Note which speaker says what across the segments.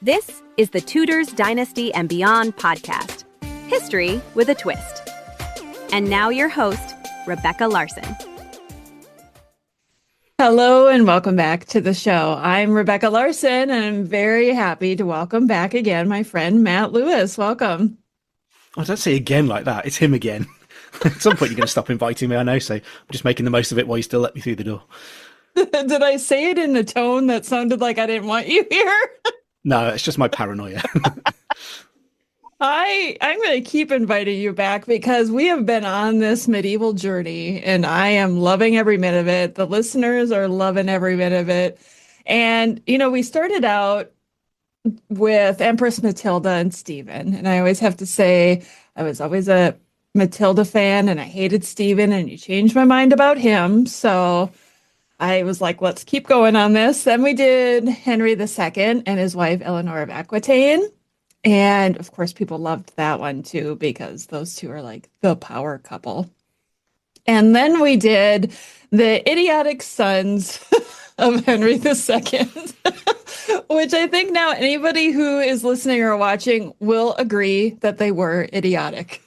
Speaker 1: This is the Tudors, Dynasty, and Beyond podcast. History with a twist. And now your host, Rebecca Larson.
Speaker 2: Hello and welcome back to the show. I'm Rebecca Larson and I'm very happy to welcome back again my friend Matt Lewis. Welcome.
Speaker 3: Oh, don't say again like that. It's him again. At some point you're going to stop inviting me, I know, so I'm just making the most of it while you still let me through the door.
Speaker 2: Did I say it in a tone that sounded like I didn't want you here?
Speaker 3: No, it's just my paranoia.
Speaker 2: I'm going to keep inviting you back because we have been on this medieval journey and I am loving every minute of it. The listeners are loving every minute of it. And, we started out with Empress Matilda and Stephen. And I always have to say, I was always a Matilda fan and I hated Stephen, and you changed my mind about him. So I was like, let's keep going on this. Then we did Henry II and his wife, Eleanor of Aquitaine. And of course, people loved that one too, because those two are like the power couple. And then we did the idiotic sons of Henry II, which I think now anybody who is listening or watching will agree that they were idiotic.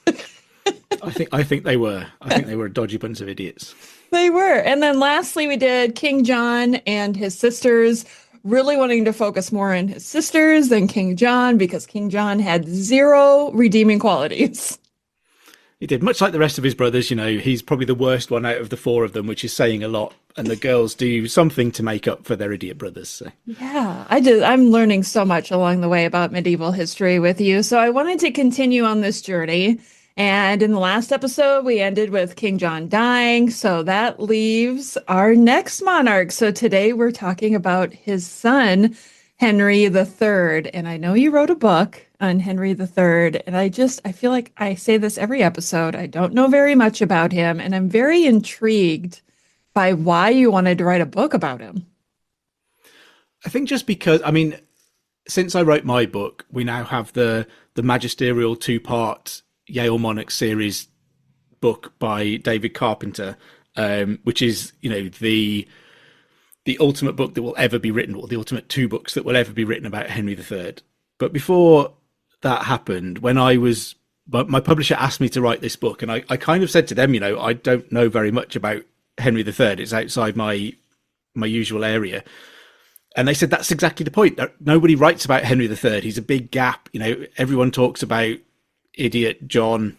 Speaker 3: I think they were. I think they were a dodgy bunch of idiots.
Speaker 2: They were. And then lastly, we did King John and his sisters, really wanting to focus more on his sisters than King John, because King John had zero redeeming qualities.
Speaker 3: He did, much like the rest of his brothers. He's probably the worst one out of the four of them, which is saying a lot. And the girls do something to make up for their idiot brothers. So.
Speaker 2: Yeah, I'm learning so much along the way about medieval history with you. So I wanted to continue on this journey. And in the last episode, we ended with King John dying. So that leaves our next monarch. So today we're talking about his son, Henry III. And I know you wrote a book on Henry III. And I feel like I say this every episode. I don't know very much about him. And I'm very intrigued by why you wanted to write a book about him.
Speaker 3: I think just because, since I wrote my book, we now have the magisterial two-part Yale Monarch series book by David Carpenter, which is, the ultimate book that will ever be written, or the ultimate two books that will ever be written about Henry III. But before that happened, when my publisher asked me to write this book, and I kind of said to them, I don't know very much about Henry III. It's outside my usual area. And they said, that's exactly the point. Nobody writes about Henry III. He's a big gap. Everyone talks about idiot John,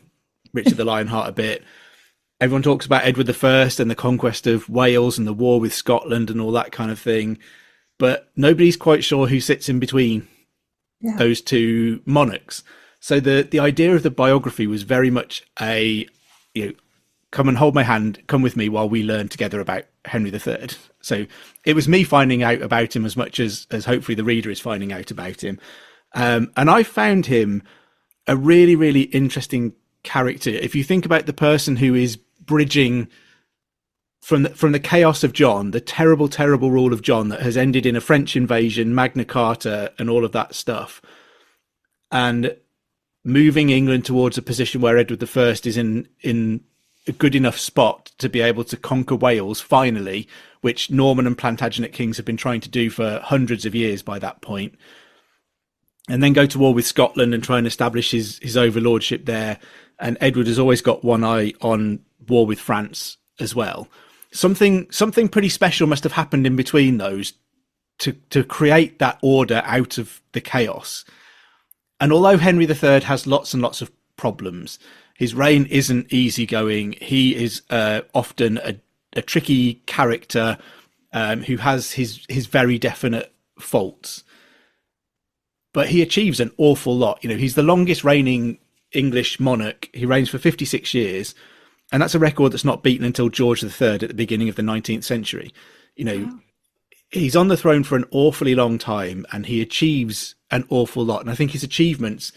Speaker 3: Richard the Lionheart a bit. Everyone talks about Edward I and the conquest of Wales and the war with Scotland and all that kind of thing. But nobody's quite sure who sits in between those two monarchs. So the idea of the biography was very much come and hold my hand, come with me while we learn together about Henry III. So it was me finding out about him as much as hopefully the reader is finding out about him. And I found him a really, really interesting character. If you think about the person who is bridging from the chaos of John, the terrible, terrible rule of John that has ended in a French invasion, Magna Carta, and all of that stuff, and moving England towards a position where Edward I is in a good enough spot to be able to conquer Wales finally, which Norman and Plantagenet kings have been trying to do for hundreds of years by that point. And then go to war with Scotland and try and establish his overlordship there. And Edward has always got one eye on war with France as well. Something pretty special must have happened in between those to create that order out of the chaos. And although Henry III has lots and lots of problems, his reign isn't easygoing. He is often a tricky character who has his very definite faults. But he achieves an awful lot. He's the longest reigning English monarch. He reigns for 56 years. And that's a record that's not beaten until George III at the beginning of the 19th century. Wow. He's on the throne for an awfully long time and he achieves an awful lot. And I think his achievements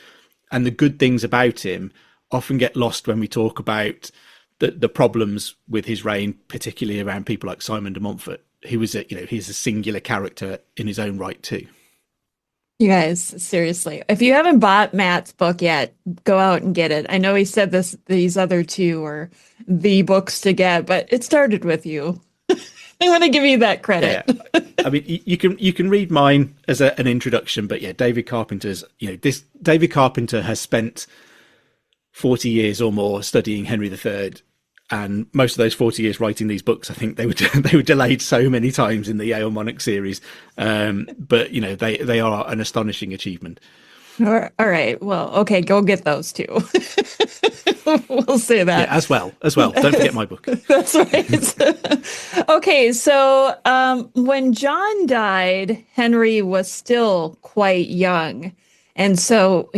Speaker 3: and the good things about him often get lost when we talk about the problems with his reign, particularly around people like Simon de Montfort, who was he's a singular character in his own right too.
Speaker 2: You guys, seriously, if you haven't bought Matt's book yet, go out and get it. I know he said these other two are the books to get, but it started with you. I'm going to give you that credit.
Speaker 3: Yeah. I mean, you can read mine as an introduction, but yeah, David Carpenter's, David Carpenter has spent 40 years or more studying Henry III, and most of those 40 years writing these books. I think they were delayed so many times in the Yale Monarch series, but they are an astonishing achievement.
Speaker 2: All right. Well, okay, go get those too. We'll say that.
Speaker 3: Yeah, as well. Don't forget my book.
Speaker 2: That's right. Okay, so when John died, Henry was still quite young. And so,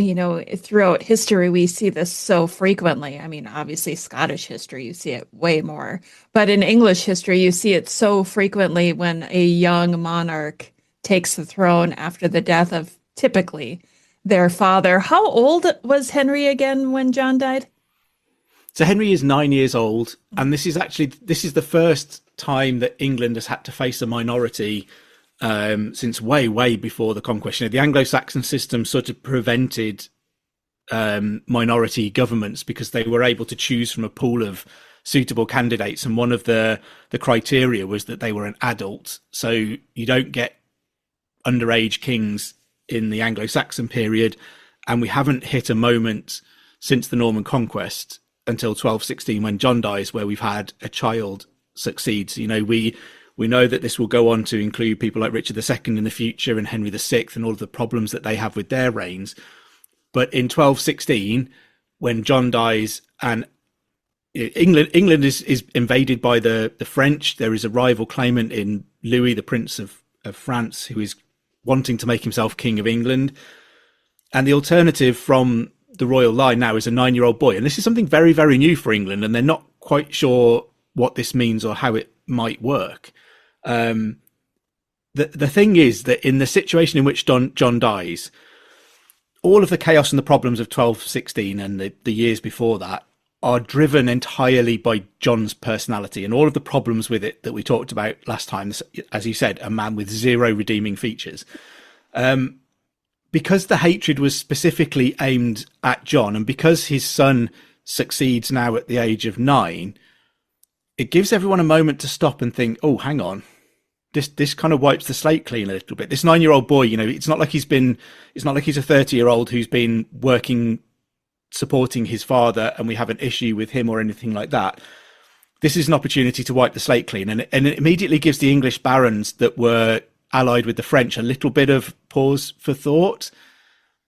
Speaker 2: throughout history, we see this so frequently. I mean, obviously, Scottish history, you see it way more. But in English history, you see it so frequently when a young monarch takes the throne after the death of typically their father. How old was Henry again when John died?
Speaker 3: So Henry is 9 years old, and this is the first time that England has had to face a minority since way before the conquest. The Anglo-Saxon system sort of prevented minority governments because they were able to choose from a pool of suitable candidates, and one of the criteria was that they were an adult. So you don't get underage kings in the Anglo-Saxon period, and we haven't hit a moment since the Norman conquest until 1216 when John dies where we've had a child succeed. We know that this will go on to include people like Richard II in the future and Henry VI and all of the problems that they have with their reigns. But in 1216, when John dies and England is invaded by the French, there is a rival claimant in Louis, the Prince of France, who is wanting to make himself King of England. And the alternative from the royal line now is a 9-year-old boy. And this is something very, very new for England, and they're not quite sure what this means or how it might work. The thing is that in the situation in which John dies, all of the chaos and the problems of 1216 and the years before that are driven entirely by John's personality and all of the problems with it that we talked about last time. As you said, a man with zero redeeming features. Because the hatred was specifically aimed at John, and because his son succeeds now at the age of 9, it gives everyone a moment to stop and think, oh, hang on. This kind of wipes the slate clean a little bit. This 9-year-old boy, it's not like he's a 30-year-old who's been working, supporting his father, and we have an issue with him or anything like that. This is an opportunity to wipe the slate clean. And it immediately gives the English barons that were allied with the French a little bit of pause for thought,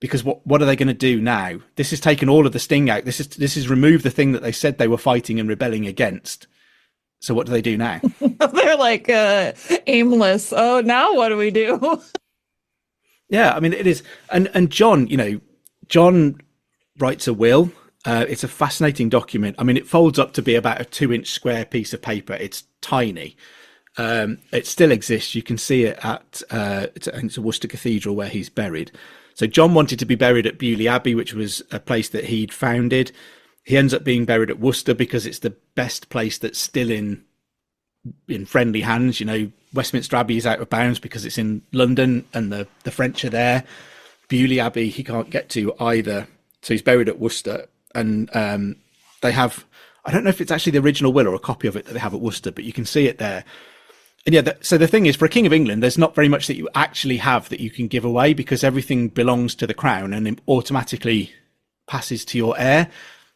Speaker 3: because what are they going to do now? This has taken all of the sting out. This has removed the thing that they said they were fighting and rebelling against. So what do they do now?
Speaker 2: They're like aimless. Oh, now what do we do?
Speaker 3: Yeah, I mean, it is. And John, John writes a will. It's a fascinating document. I mean, it folds up to be about a 2-inch square piece of paper. It's tiny. It still exists. You can see it at it's a Worcester Cathedral where he's buried. So John wanted to be buried at Beaulieu Abbey, which was a place that he'd founded. He ends up being buried at Worcester because it's the best place that's still in friendly hands. Westminster Abbey is out of bounds because it's in London and the French are there. Beaulieu Abbey he can't get to either. So he's buried at Worcester. And they have, I don't know if it's actually the original will or a copy of it that they have at Worcester, but you can see it there. And yeah, so the thing is, for a King of England, there's not very much that you actually have that you can give away because everything belongs to the crown and it automatically passes to your heir.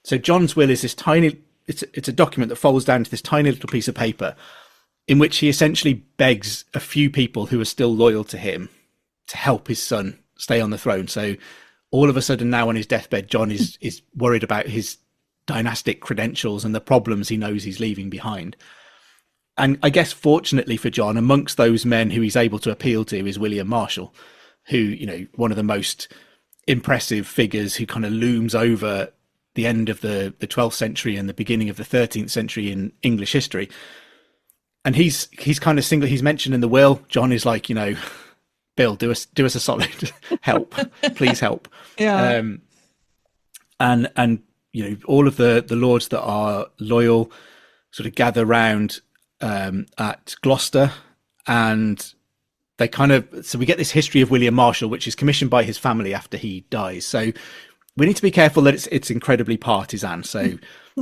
Speaker 3: So John's will is this tiny, it's a document that folds down to this tiny little piece of paper in which he essentially begs a few people who are still loyal to him to help his son stay on the throne. So all of a sudden now on his deathbed, John is worried about his dynastic credentials and the problems he knows he's leaving behind. And I guess fortunately for John, amongst those men who he's able to appeal to is William Marshall, who, one of the most impressive figures who kind of looms over the end of the 12th century and the beginning of the 13th century in English history. And he's kind of he's mentioned in the will. John is like, Bill, do us a solid, help, please help.
Speaker 2: Yeah.
Speaker 3: And all of the lords that are loyal sort of gather round at Gloucester, and they so we get this history of William Marshall, which is commissioned by his family after he dies. So we need to be careful that it's incredibly partisan. So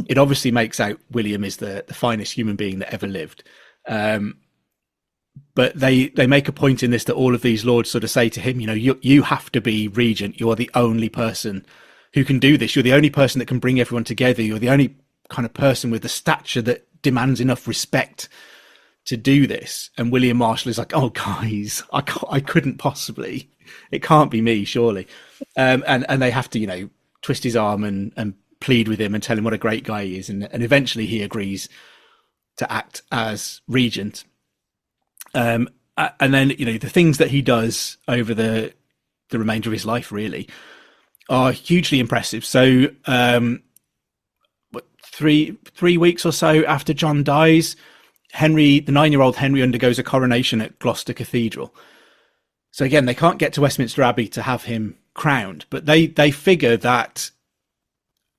Speaker 3: it obviously makes out William is the finest human being that ever lived. But they make a point in this that all of these lords sort of say to him, you have to be regent. You are the only person who can do this. You're the only person that can bring everyone together. You're the only kind of person with the stature that demands enough respect to do this. And William Marshall is like, oh, guys, I couldn't possibly. It can't be me, surely. And they have to, twist his arm and plead with him and tell him what a great guy he is. And eventually he agrees to act as regent. And then, the things that he does over the remainder of his life really are hugely impressive. So 3 weeks or so after John dies, the 9-year-old Henry undergoes a coronation at Gloucester Cathedral. So again, they can't get to Westminster Abbey to have him crowned, but they figure that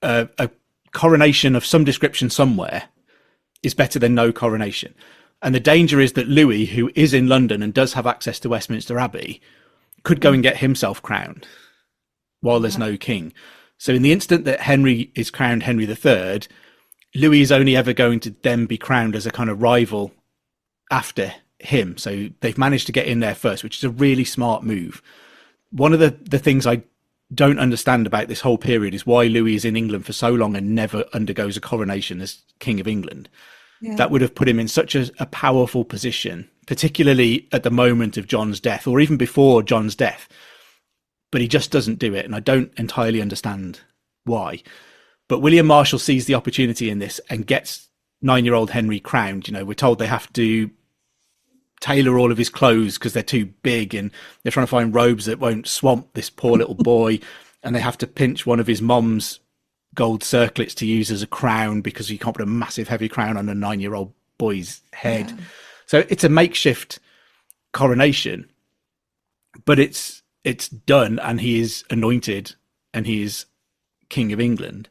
Speaker 3: a coronation of some description somewhere is better than no coronation. And the danger is that Louis, who is in London and does have access to Westminster Abbey, could go and get himself crowned while there's no king. So in the instant that Henry is crowned Henry III, Louis is only ever going to then be crowned as a kind of rival after him. So they've managed to get in there first, which is a really smart move. One of the things I don't understand about this whole period is why Louis is in England for so long and never undergoes a coronation as King of England. Yeah. That would have put him in such a powerful position, particularly at the moment of John's death or even before John's death. But he just doesn't do it. And I don't entirely understand why. But William Marshall sees the opportunity in this and gets 9-year-old Henry crowned. We're told they have to tailor all of his clothes because they're too big, and they're trying to find robes that won't swamp this poor little boy. And they have to pinch one of his mom's gold circlets to use as a crown because you can't put a massive heavy crown on a 9-year-old boy's head. Yeah. So it's a makeshift coronation, but it's done, and he is anointed and he is King of England.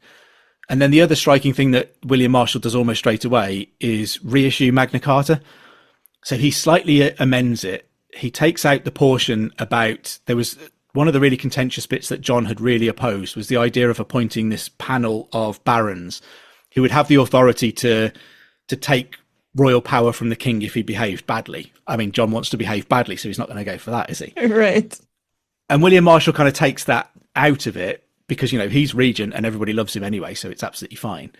Speaker 3: And then the other striking thing that William Marshall does almost straight away is reissue Magna Carta. So he slightly amends it. He takes out the portion about, there was one of the really contentious bits that John had really opposed was the idea of appointing this panel of barons who would have the authority to take royal power from the king if he behaved badly. I mean, John wants to behave badly, so he's not going to go for that, is he?
Speaker 2: Right.
Speaker 3: And William Marshall kind of takes that out of it because, he's regent and everybody loves him anyway, so it's absolutely fine.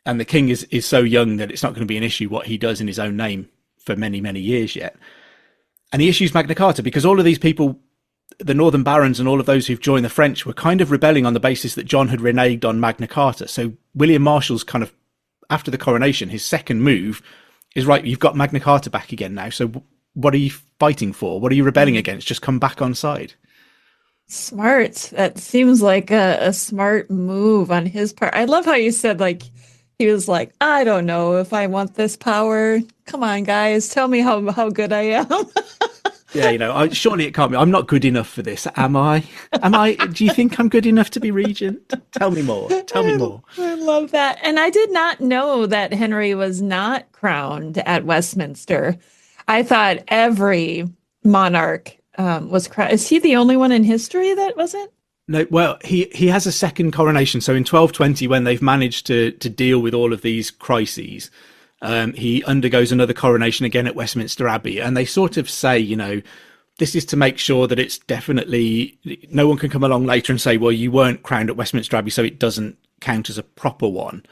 Speaker 3: And the king is so young that it's not going to be an issue what he does in his own name for many, many years yet. And he issues Magna Carta because all of these people, the Northern barons and all of those who've joined the French, were kind of rebelling on the basis that John had reneged on Magna Carta. So William Marshall's kind of, after the coronation, his second move is, right, you've got Magna Carta back again now. So what are you fighting for? What are you rebelling against? Just come back on side.
Speaker 2: Smart. That seems like a smart move on his part. I love how you said, he was like, I don't know if I want this power. Come on, guys, tell me how good I am.
Speaker 3: Yeah, surely it can't be. I'm not good enough for this, am I? Do you think I'm good enough to be regent? Tell me more.
Speaker 2: I love that. And I did not know that Henry was not crowned at Westminster. I thought every monarch was crowned. Is he the only one in history that wasn't?
Speaker 3: No, well, he has a second coronation. So in 1220, when they've managed to deal with all of these crises, he undergoes another coronation again at Westminster Abbey. And they sort of say, this is to make sure that it's definitely, no one can come along later and say, well, you weren't crowned at Westminster Abbey, so it doesn't count as a proper one.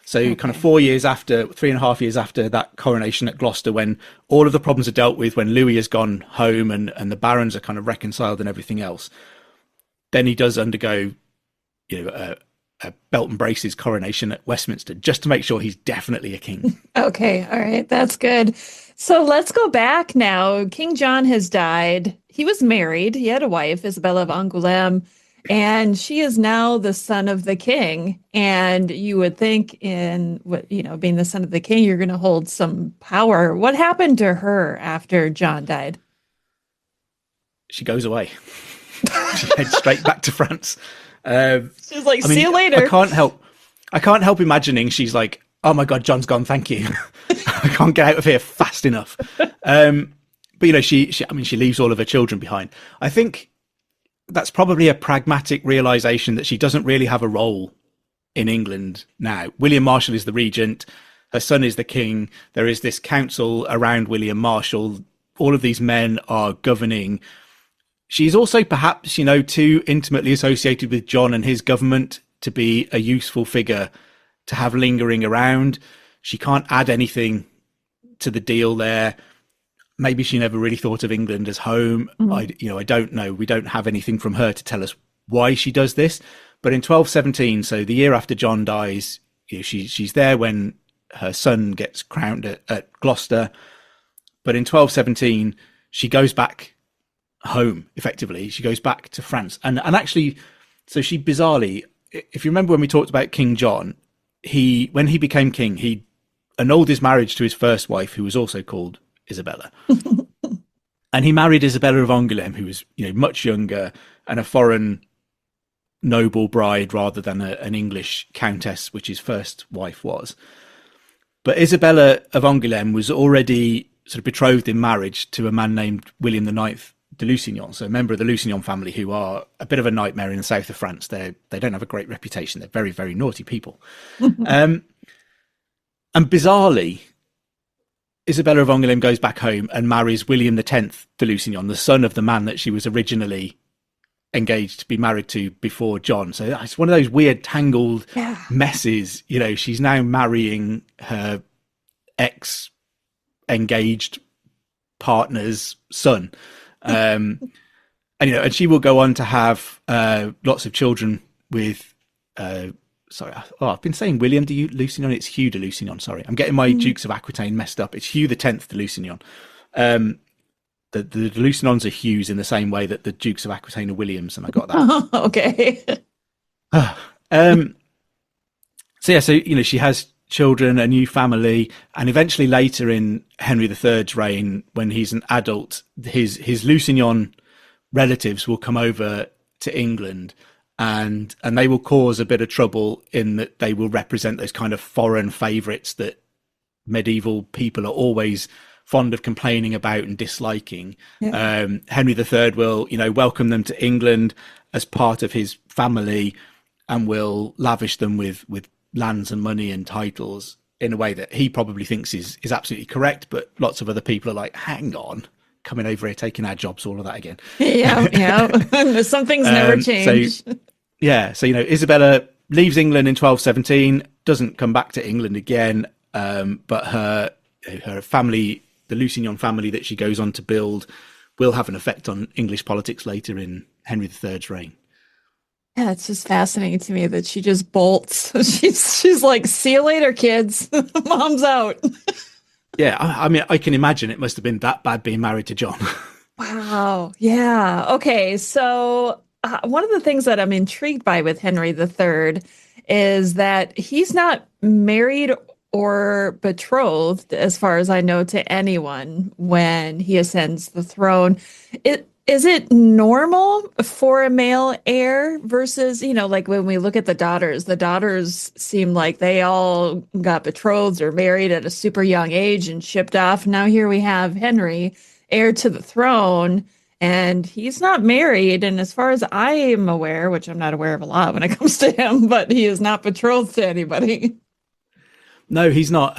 Speaker 3: So okay. Kind of 3.5 years after that coronation at Gloucester, when all of the problems are dealt with, when Louis has gone home and the barons are kind of reconciled and everything else, then he does undergo, a belt and braces coronation at Westminster, just to make sure he's definitely a king.
Speaker 2: Okay. All right. That's good. So let's go back now. King John has died. He was married. He had a wife, Isabella of Angoulême, and she is now the son of the king. And you would think being the son of the king, you're going to hold some power. What happened to her after John died?
Speaker 3: She goes away. She heads straight back to France.
Speaker 2: She's like, see you later.
Speaker 3: I can't help imagining she's like, oh my God, John's gone. Thank you. I can't get out of here fast enough. But she leaves all of her children behind. I think that's probably a pragmatic realization that she doesn't really have a role in England now. William Marshall is the regent. Her son is the king. There is this council around William Marshall. all of these men are governing. She's also perhaps, too intimately associated with John and his government to be a useful figure to have lingering around. She can't add anything to the deal there. Maybe she never really thought of England as home. I don't know. We don't have anything from her to tell us why she does this. But in 1217, so the year after John dies, she's there when her son gets crowned at Gloucester. But in 1217, she goes back home, effectively. She goes back to France. And actually, so she bizarrely, if you remember when we talked about King John, when he became king, he annulled his marriage to his first wife, who was also called Isabella. And he married Isabella of Angoulême, who was much younger and a foreign noble bride rather than an English countess, which his first wife was. But Isabella of Angoulême was already sort of betrothed in marriage to a man named William IX de Lusignan, so a member of the Lusignan family, who are a bit of a nightmare in the south of France. They don't have a great reputation. They're very, very naughty people. And bizarrely, Isabella of Angoulême goes back home and marries William X de Lusignan, the son of the man that she was originally engaged to be married to before John. So it's one of those weird tangled messes. She's now marrying her ex-engaged partner's son. And she will go on to have lots of children with I've been saying William de Lusignan. It's Hugh de Lusignan. Sorry, I'm getting my Dukes of Aquitaine messed up. It's Hugh X de Lusignan. The de Lusignans are Hughs in the same way that the Dukes of Aquitaine are Williams, and I got that.
Speaker 2: Okay.
Speaker 3: So she has children, a new family, and eventually later in Henry III's reign, when he's an adult, his Lusignan relatives will come over to England, and they will cause a bit of trouble in that they will represent those kind of foreign favourites that medieval people are always fond of complaining about and disliking. Henry III will welcome them to England as part of his family and will lavish them with lands and money and titles in a way that he probably thinks is absolutely correct, but lots of other people are like, hang on, coming over here taking our jobs, all of that again.
Speaker 2: Some things never change.
Speaker 3: So Isabella leaves England in 1217, doesn't come back to England again, but her family, the Lusignan family that she goes on to build, will have an effect on English politics later in Henry III's reign.
Speaker 2: Yeah, it's just fascinating to me that she just bolts. She's like, see you later, kids. Mom's out.
Speaker 3: Yeah, I mean, I can imagine it must have been that bad being married to John.
Speaker 2: Wow. Yeah. Okay. So one of the things that I'm intrigued by with Henry III is that he's not married or betrothed, as far as I know, to anyone when he ascends the throne. Is it normal for a male heir versus, like when we look at the daughters seem like they all got betrothed or married at a super young age and shipped off. Now here we have Henry, heir to the throne, and he's not married. And as far as I am aware, which I'm not aware of a lot when it comes to him, but he is not betrothed to anybody.
Speaker 3: No, he's not.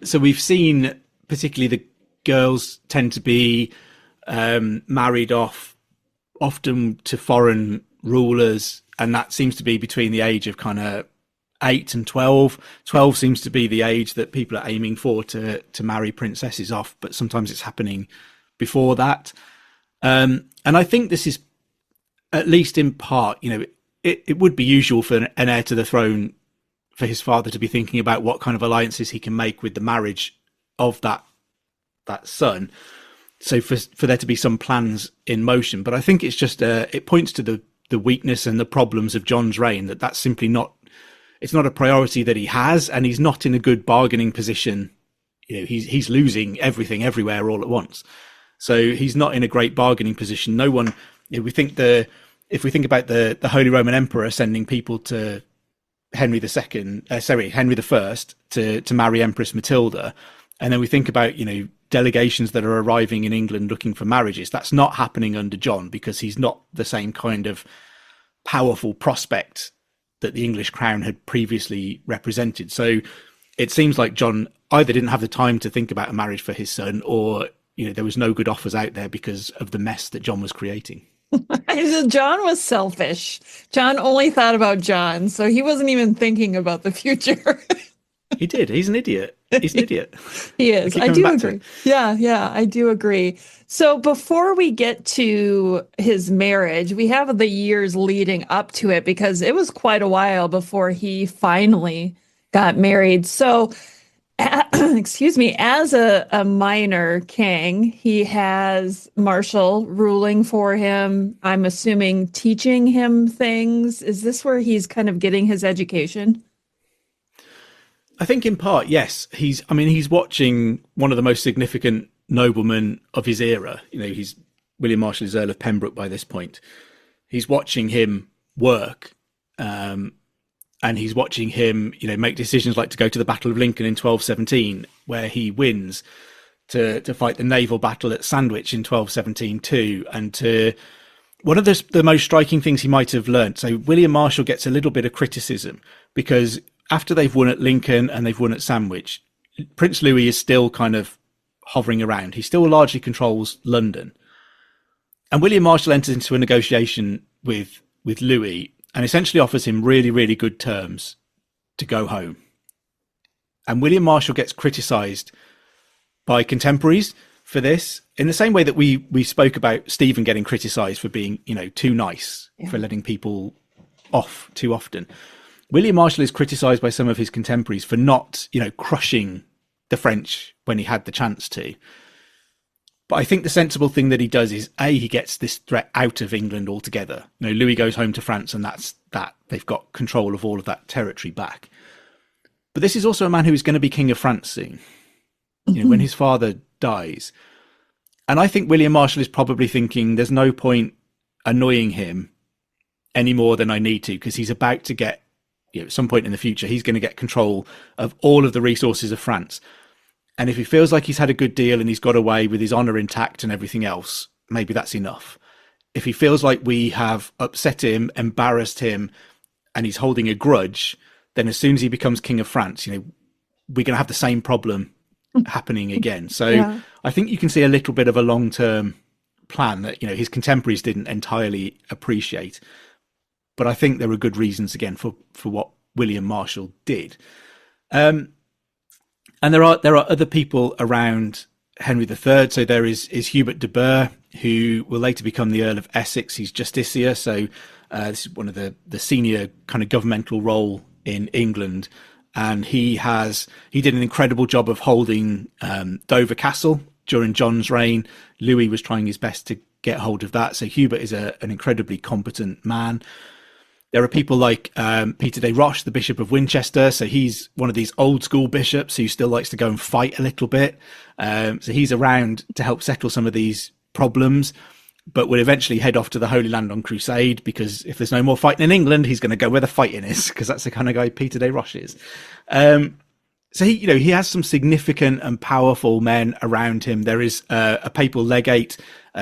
Speaker 3: So we've seen particularly the girls tend to be married off often to foreign rulers, and that seems to be between the age of kind of 8 and 12. 12 seems to be the age that people are aiming for to marry princesses off, but sometimes it's happening before that. And I think this is, at least in part, it would be usual for an heir to the throne for his father to be thinking about what kind of alliances he can make with the marriage of that son. So for there to be some plans in motion. But I think it's just it points to the weakness and the problems of John's reign, that's simply not, it's not a priority that he has, and he's not in a good bargaining position. He's losing everything everywhere all at once. So he's not in a great bargaining position. No one, if we think about the Holy Roman Emperor sending people to Henry I to marry Empress Matilda, and then we think about delegations that are arriving in England looking for marriages. That's not happening under John, because he's not the same kind of powerful prospect that the English crown had previously represented. So it seems like John either didn't have the time to think about a marriage for his son, or there was no good offers out there because of the mess that John was creating.
Speaker 2: John was selfish. John only thought about John, so he wasn't even thinking about the future.
Speaker 3: He did. He's an idiot. He's an idiot.
Speaker 2: He is. I do agree. Yeah, I do agree. So before we get to his marriage, we have the years leading up to it because it was quite a while before he finally got married. So, excuse me, as a minor king, he has Marshall ruling for him. I'm assuming teaching him things. Is this where he's kind of getting his education?
Speaker 3: I think in part, yes. He's watching one of the most significant noblemen of his era. He's William Marshall is Earl of Pembroke by this point. He's watching him work, and he's watching him, make decisions like to go to the Battle of Lincoln in 1217, where he wins, to fight the naval battle at Sandwich in 1217 too, and to one of the most striking things he might have learnt. So William Marshall gets a little bit of criticism because after they've won at Lincoln and they've won at Sandwich, Prince Louis is still kind of hovering around. He still largely controls London. And William Marshall enters into a negotiation with Louis and essentially offers him really, really good terms to go home. And William Marshall gets criticised by contemporaries for this in the same way that we spoke about Stephen getting criticised for being, too nice, for letting people off too often. William Marshall is criticised by some of his contemporaries for not, crushing the French when he had the chance to. But I think the sensible thing that he does is, A, he gets this threat out of England altogether. Louis goes home to France and that's that. They've got control of all of that territory back. But this is also a man who is going to be King of France soon, when his father dies. And I think William Marshall is probably thinking there's no point annoying him any more than I need to, because he's about to get, at some point in the future, he's going to get control of all of the resources of France. And if he feels like he's had a good deal and he's got away with his honour intact and everything else, maybe that's enough. If he feels like we have upset him, embarrassed him, and he's holding a grudge, then as soon as he becomes King of France, we're going to have the same problem happening again. So I think you can see a little bit of a long-term plan that, his contemporaries didn't entirely appreciate. But I think there are good reasons, again, for what William Marshall did. And there are other people around Henry III. So there is Hubert de Burgh, who will later become the Earl of Essex. He's Justiciar. So this is one of the senior kind of governmental role in England. And he did an incredible job of holding Dover Castle during John's reign. Louis was trying his best to get hold of that. So Hubert is an incredibly competent man. There are people like Peter de Roche, the Bishop of Winchester. So he's one of these old school bishops who still likes to go and fight a little bit. So he's around to help settle some of these problems, but will eventually head off to the Holy Land on crusade, because if there's no more fighting in England, he's going to go where the fighting is, because that's the kind of guy Peter de Roche is. So he has some significant and powerful men around him. There is a papal legate,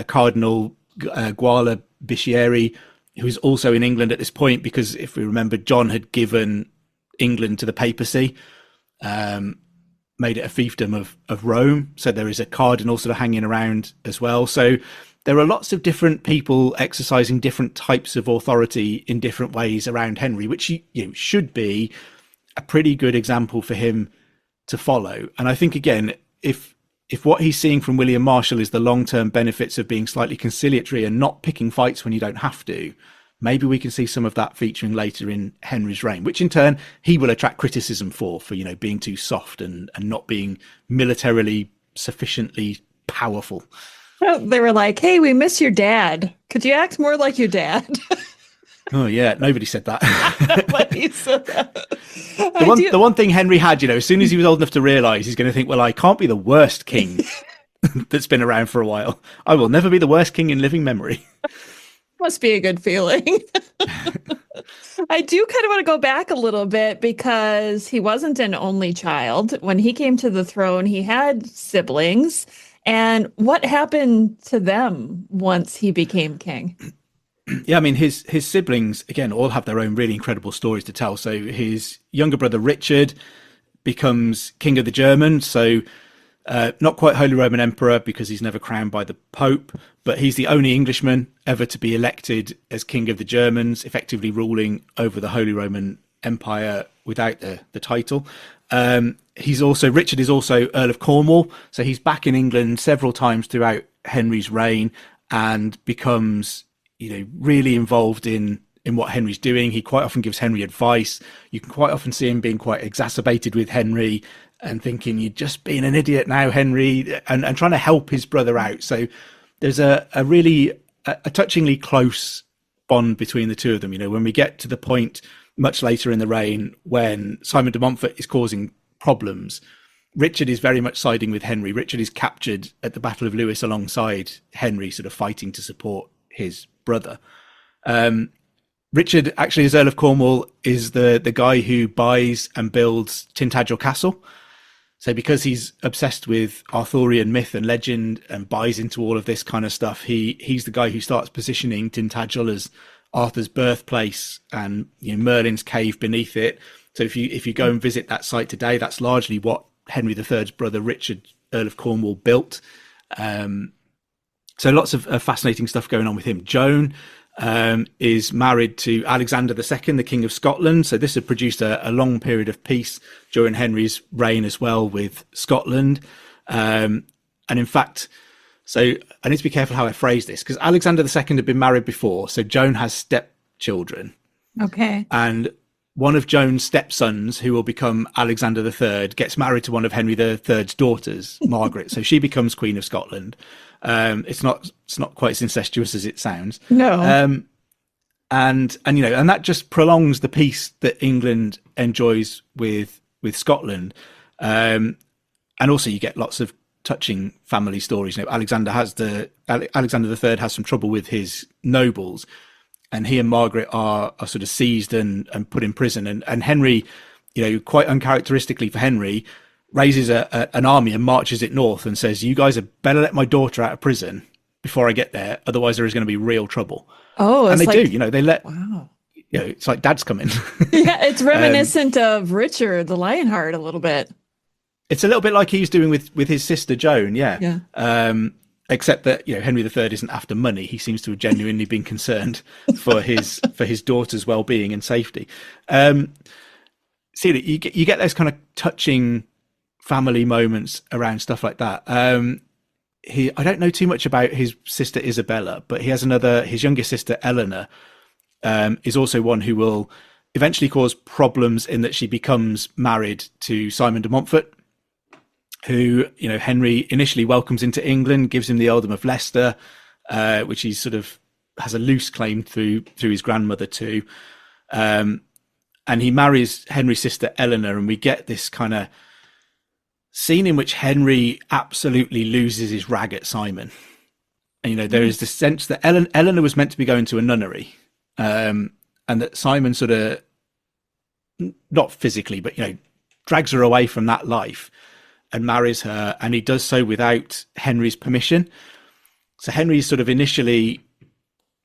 Speaker 3: Cardinal Guala Biscieri, who is also in England at this point, because if we remember, John had given England to the papacy, made it a fiefdom of Rome. So there is a cardinal sort of hanging around as well. So there are lots of different people exercising different types of authority in different ways around Henry, which should be a pretty good example for him to follow. And I think, again, if what he's seeing from William Marshall is the long-term benefits of being slightly conciliatory and not picking fights when you don't have to, maybe we can see some of that featuring later in Henry's reign, which in turn he will attract criticism for being too soft and not being militarily sufficiently powerful.
Speaker 2: They were like, hey, we miss your dad. Could you act more like your dad?
Speaker 3: Oh, yeah. Nobody said that.
Speaker 2: Nobody said that.
Speaker 3: The one thing Henry had, as soon as he was old enough to realise, he's going to think, well, I can't be the worst king that's been around for a while. I will never be the worst king in living memory.
Speaker 2: Must be a good feeling. I do kind of want to go back a little bit, because he wasn't an only child. When he came to the throne, he had siblings. And what happened to them once he became king?
Speaker 3: Yeah, I mean, his siblings, again, all have their own really incredible stories to tell. So his younger brother, Richard, becomes King of the Germans. So Not quite Holy Roman Emperor because he's never crowned by the Pope, but he's the only Englishman ever to be elected as King of the Germans, effectively ruling over the Holy Roman Empire without the title. Richard is also Earl of Cornwall, so he's back in England several times throughout Henry's reign and becomes, really involved in what Henry's doing. He quite often gives Henry advice. You can quite often see him being quite exacerbated with Henry and thinking, you're just being an idiot now, Henry, and trying to help his brother out. So there's a really touchingly close bond between the two of them. When we get to the point much later in the reign when Simon de Montfort is causing problems, Richard is very much siding with Henry. Richard is captured at the Battle of Lewes alongside Henry, sort of fighting to support his brother. Richard, actually, as Earl of Cornwall, is the guy who buys and builds Tintagel Castle. So because he's obsessed with Arthurian myth and legend and buys into all of this kind of stuff, he's the guy who starts positioning Tintagel as Arthur's birthplace and Merlin's cave beneath it. So if you go and visit that site today, that's largely what Henry III's brother Richard, Earl of Cornwall, built. So lots of fascinating stuff going on with him. Joan is married to Alexander II, the King of Scotland. So this had produced a long period of peace during Henry's reign as well with Scotland. And in fact, so I need to be careful how I phrase this, because Alexander II had been married before. So Joan has stepchildren.
Speaker 2: Okay.
Speaker 3: And one of Joan's stepsons, who will become Alexander III, gets married to one of Henry III's daughters, Margaret. So she becomes Queen of Scotland. It's not quite as incestuous as it sounds.
Speaker 2: No.
Speaker 3: And that just prolongs the peace that England enjoys with Scotland. And also you get lots of touching family stories. Alexander III has some trouble with his nobles, and he and Margaret are sort of seized and put in prison. And Henry, quite uncharacteristically for Henry, raises an army and marches it north and says, you guys had better let my daughter out of prison before I get there, otherwise there is going to be real trouble.
Speaker 2: Oh,
Speaker 3: and they do. They let.
Speaker 2: Wow.
Speaker 3: It's like Dad's coming.
Speaker 2: Yeah, it's reminiscent of Richard the Lionheart a little bit.
Speaker 3: It's a little bit like he's doing with his sister Joan. Yeah. Except that Henry III isn't after money. He seems to have genuinely been concerned for his daughter's well-being and safety. See, you get those kind of touching family moments around stuff like that. I don't know too much about his sister Isabella, but he has his younger sister Eleanor is also one who will eventually cause problems in that she becomes married to Simon de Montfort, who Henry initially welcomes into England, gives him the earldom of Leicester, which he sort of has a loose claim through his grandmother to, and he marries Henry's sister Eleanor, and we get this kind of scene in which Henry absolutely loses his rag at Simon. And there is this sense that Eleanor was meant to be going to a nunnery, and that Simon sort of, not physically, but drags her away from that life and marries her, and he does so without Henry's permission. So Henry is sort of initially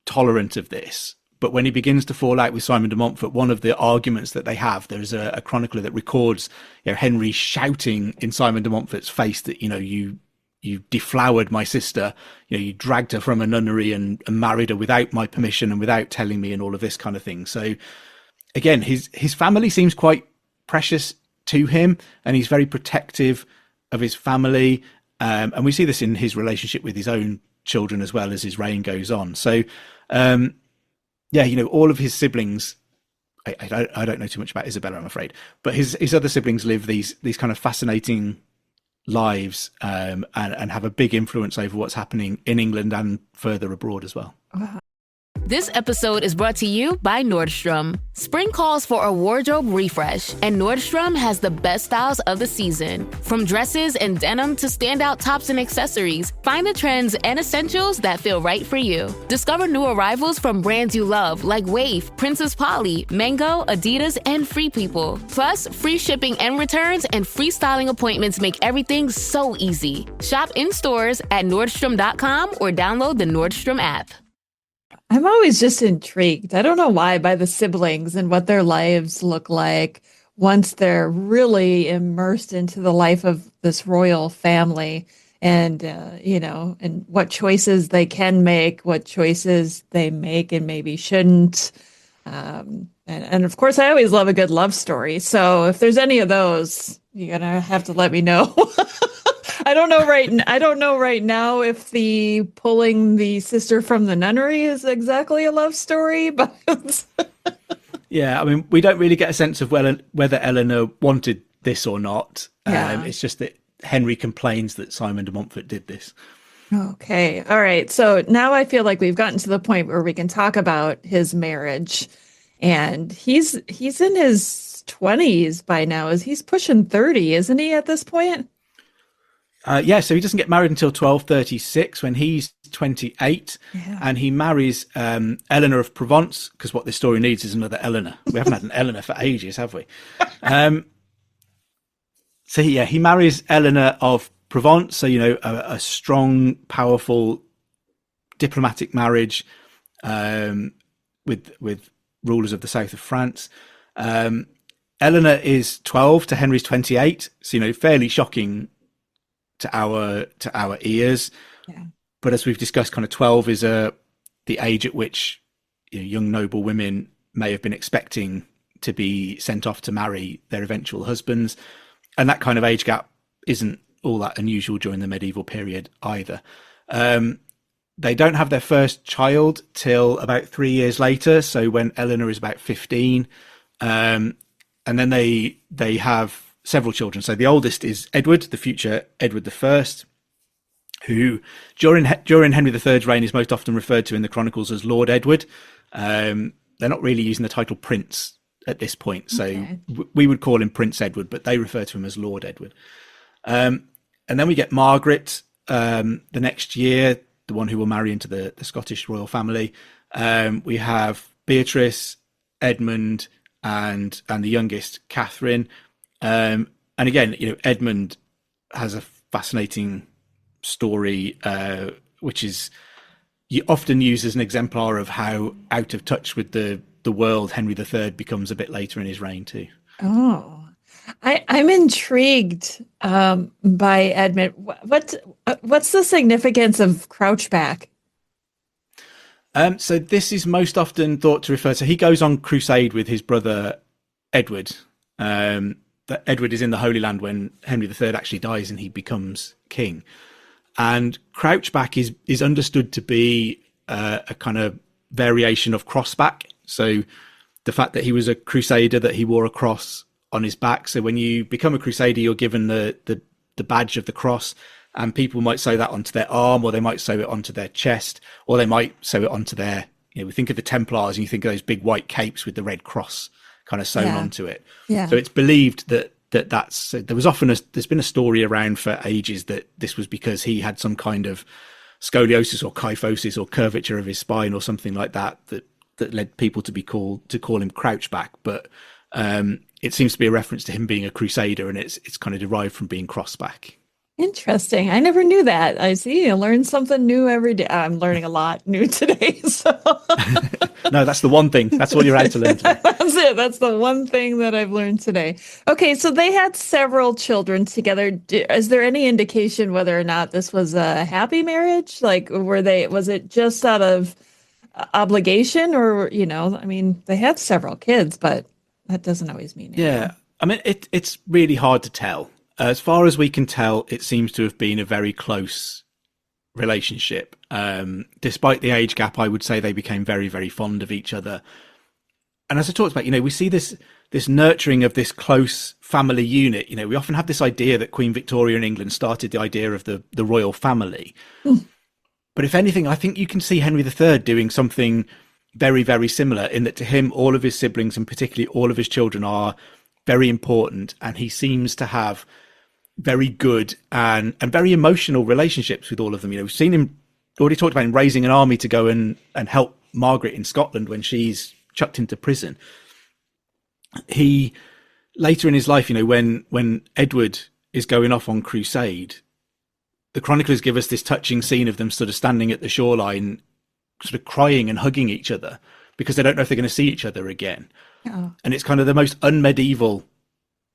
Speaker 3: tolerant of this, but when he begins to fall out with Simon de Montfort, one of the arguments that they have, there's a chronicler that records Henry shouting in Simon de Montfort's face that you deflowered my sister, you dragged her from a nunnery and married her without my permission and without telling me, and all of this kind of thing. So again, his family seems quite precious to him, and he's very protective of his family, and we see this in his relationship with his own children as well as his reign goes on. So all of his siblings, I don't know too much about Isabella, I'm afraid, but his other siblings live these kind of fascinating lives, and have a big influence over what's happening in England and further abroad as well.
Speaker 4: This episode is brought to you by Nordstrom. Spring calls for a wardrobe refresh, and Nordstrom has the best styles of the season. From dresses and denim to standout tops and accessories, find the trends and essentials that feel right for you. Discover new arrivals from brands you love like Wave, Princess Polly, Mango, Adidas, and Free People. Plus, free shipping and returns and free styling appointments make everything so easy. Shop in stores at Nordstrom.com or download the Nordstrom app.
Speaker 2: I'm always just intrigued. I don't know why, by the siblings and what their lives look like. once they're really immersed into the life of this royal family and, and what choices they can make, what choices they make and maybe shouldn't. And of course, I always love a good love story. So if there's any of those, you're gonna have to let me know. I don't know right now if the pulling the sister from the nunnery is exactly a love story, but
Speaker 3: yeah, I mean, we don't really get a sense of whether Eleanor wanted this or not.
Speaker 2: Yeah.
Speaker 3: It's just that Henry complains that Simon de Montfort did this.
Speaker 2: Okay. All right. So now I feel like we've gotten to the point where we can talk about his marriage. And he's in his 20s by now. He's pushing 30, isn't he, at this point?
Speaker 3: Yeah, so he doesn't get married until 1236 when he's 28.
Speaker 2: Yeah.
Speaker 3: And he marries Eleanor of Provence, because what this story needs is another Eleanor. We haven't had an Eleanor for ages, have we? So yeah, he marries Eleanor of Provence. So, a strong, powerful diplomatic marriage with rulers of the south of France. Eleanor is 12 to Henry's 28. So, fairly shocking to our ears.
Speaker 2: Yeah.
Speaker 3: But as we've discussed, kind of 12 is the age at which young noble women may have been expecting to be sent off to marry their eventual husbands. And that kind of age gap isn't all that unusual during the medieval period either. They don't have their first child till about 3 years later. So when Eleanor is about 15, and then they have several children. So the oldest is Edward, the future Edward I, who during Henry III's reign is most often referred to in the Chronicles as Lord Edward. They're not really using the title Prince at this point. So
Speaker 2: Okay.
Speaker 3: we would call him Prince Edward, but they refer to him as Lord Edward. And then we get Margaret the next year, the one who will marry into the Scottish royal family. We have Beatrice, Edmund, and the youngest, Catherine. And again, Edmund has a fascinating story, which is often used as an exemplar of how out of touch with the world Henry III becomes a bit later in his reign too.
Speaker 2: Oh, I'm intrigued by Edmund. What's the significance of Crouchback?
Speaker 3: So this is most often thought to refer to, he goes on crusade with his brother Edward. That Edward is in the Holy Land when Henry III actually dies and he becomes king. And Crouchback is understood to be a kind of variation of crossback. So the fact that he was a crusader, that he wore a cross on his back. So when you become a crusader, you're given the badge of the cross, and people might sew that onto their arm, or they might sew it onto their chest, or they might sew it onto their, we think of the Templars and you think of those big white capes with the red cross kind of sewn onto it.
Speaker 2: Yeah.
Speaker 3: So it's believed that's there was often there's been a story around for ages that this was because he had some kind of scoliosis or kyphosis or curvature of his spine or something like that led people to call him Crouchback. But it seems to be a reference to him being a crusader, and it's kind of derived from being crossback.
Speaker 2: Interesting. I never knew that. I see. I learn something new every day. I'm learning a lot new today. So
Speaker 3: No, that's the one thing. That's all you're out to learn today.
Speaker 2: that's it. That's the one thing that I've learned today. Okay, so they had several children together. Is there any indication whether or not this was a happy marriage? Like, was it just out of obligation, or they had several kids, but that doesn't always mean anything.
Speaker 3: Yeah, I mean, it's really hard to tell. As far as we can tell, it seems to have been a very close relationship. Despite the age gap, I would say they became very, very fond of each other. And as I talked about, we see this nurturing of this close family unit. We often have this idea that Queen Victoria in England started the idea of the royal family. But if anything, I think you can see Henry III doing something very, very similar, in that to him, all of his siblings and particularly all of his children are very important. And he seems to have very good and very emotional relationships with all of them. We've seen him, already talked about him raising an army to go and help Margaret in Scotland when she's chucked into prison. He, later in his life, when Edward is going off on crusade, the chroniclers give us this touching scene of them sort of standing at the shoreline, sort of crying and hugging each other because they don't know if they're going to see each other again.
Speaker 2: Oh.
Speaker 3: And it's kind of the most unmedieval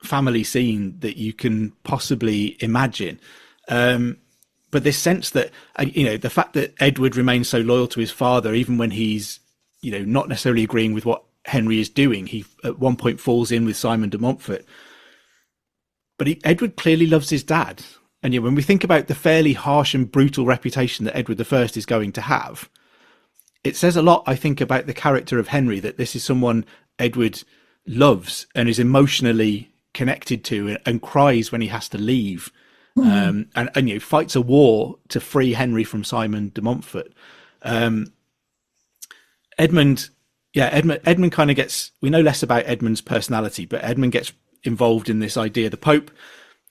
Speaker 3: family scene that you can possibly imagine. But this sense that, the fact that Edward remains so loyal to his father, even when he's, not necessarily agreeing with what Henry is doing, he at one point falls in with Simon de Montfort. But Edward clearly loves his dad. And when we think about the fairly harsh and brutal reputation that Edward I is going to have, it says a lot, I think, about the character of Henry, that this is someone Edward loves and is emotionally connected to, and cries when he has to leave, and fights a war to free Henry from Simon de Montfort. Edmund kind of gets, we know less about Edmund's personality, but Edmund gets involved in this idea. The Pope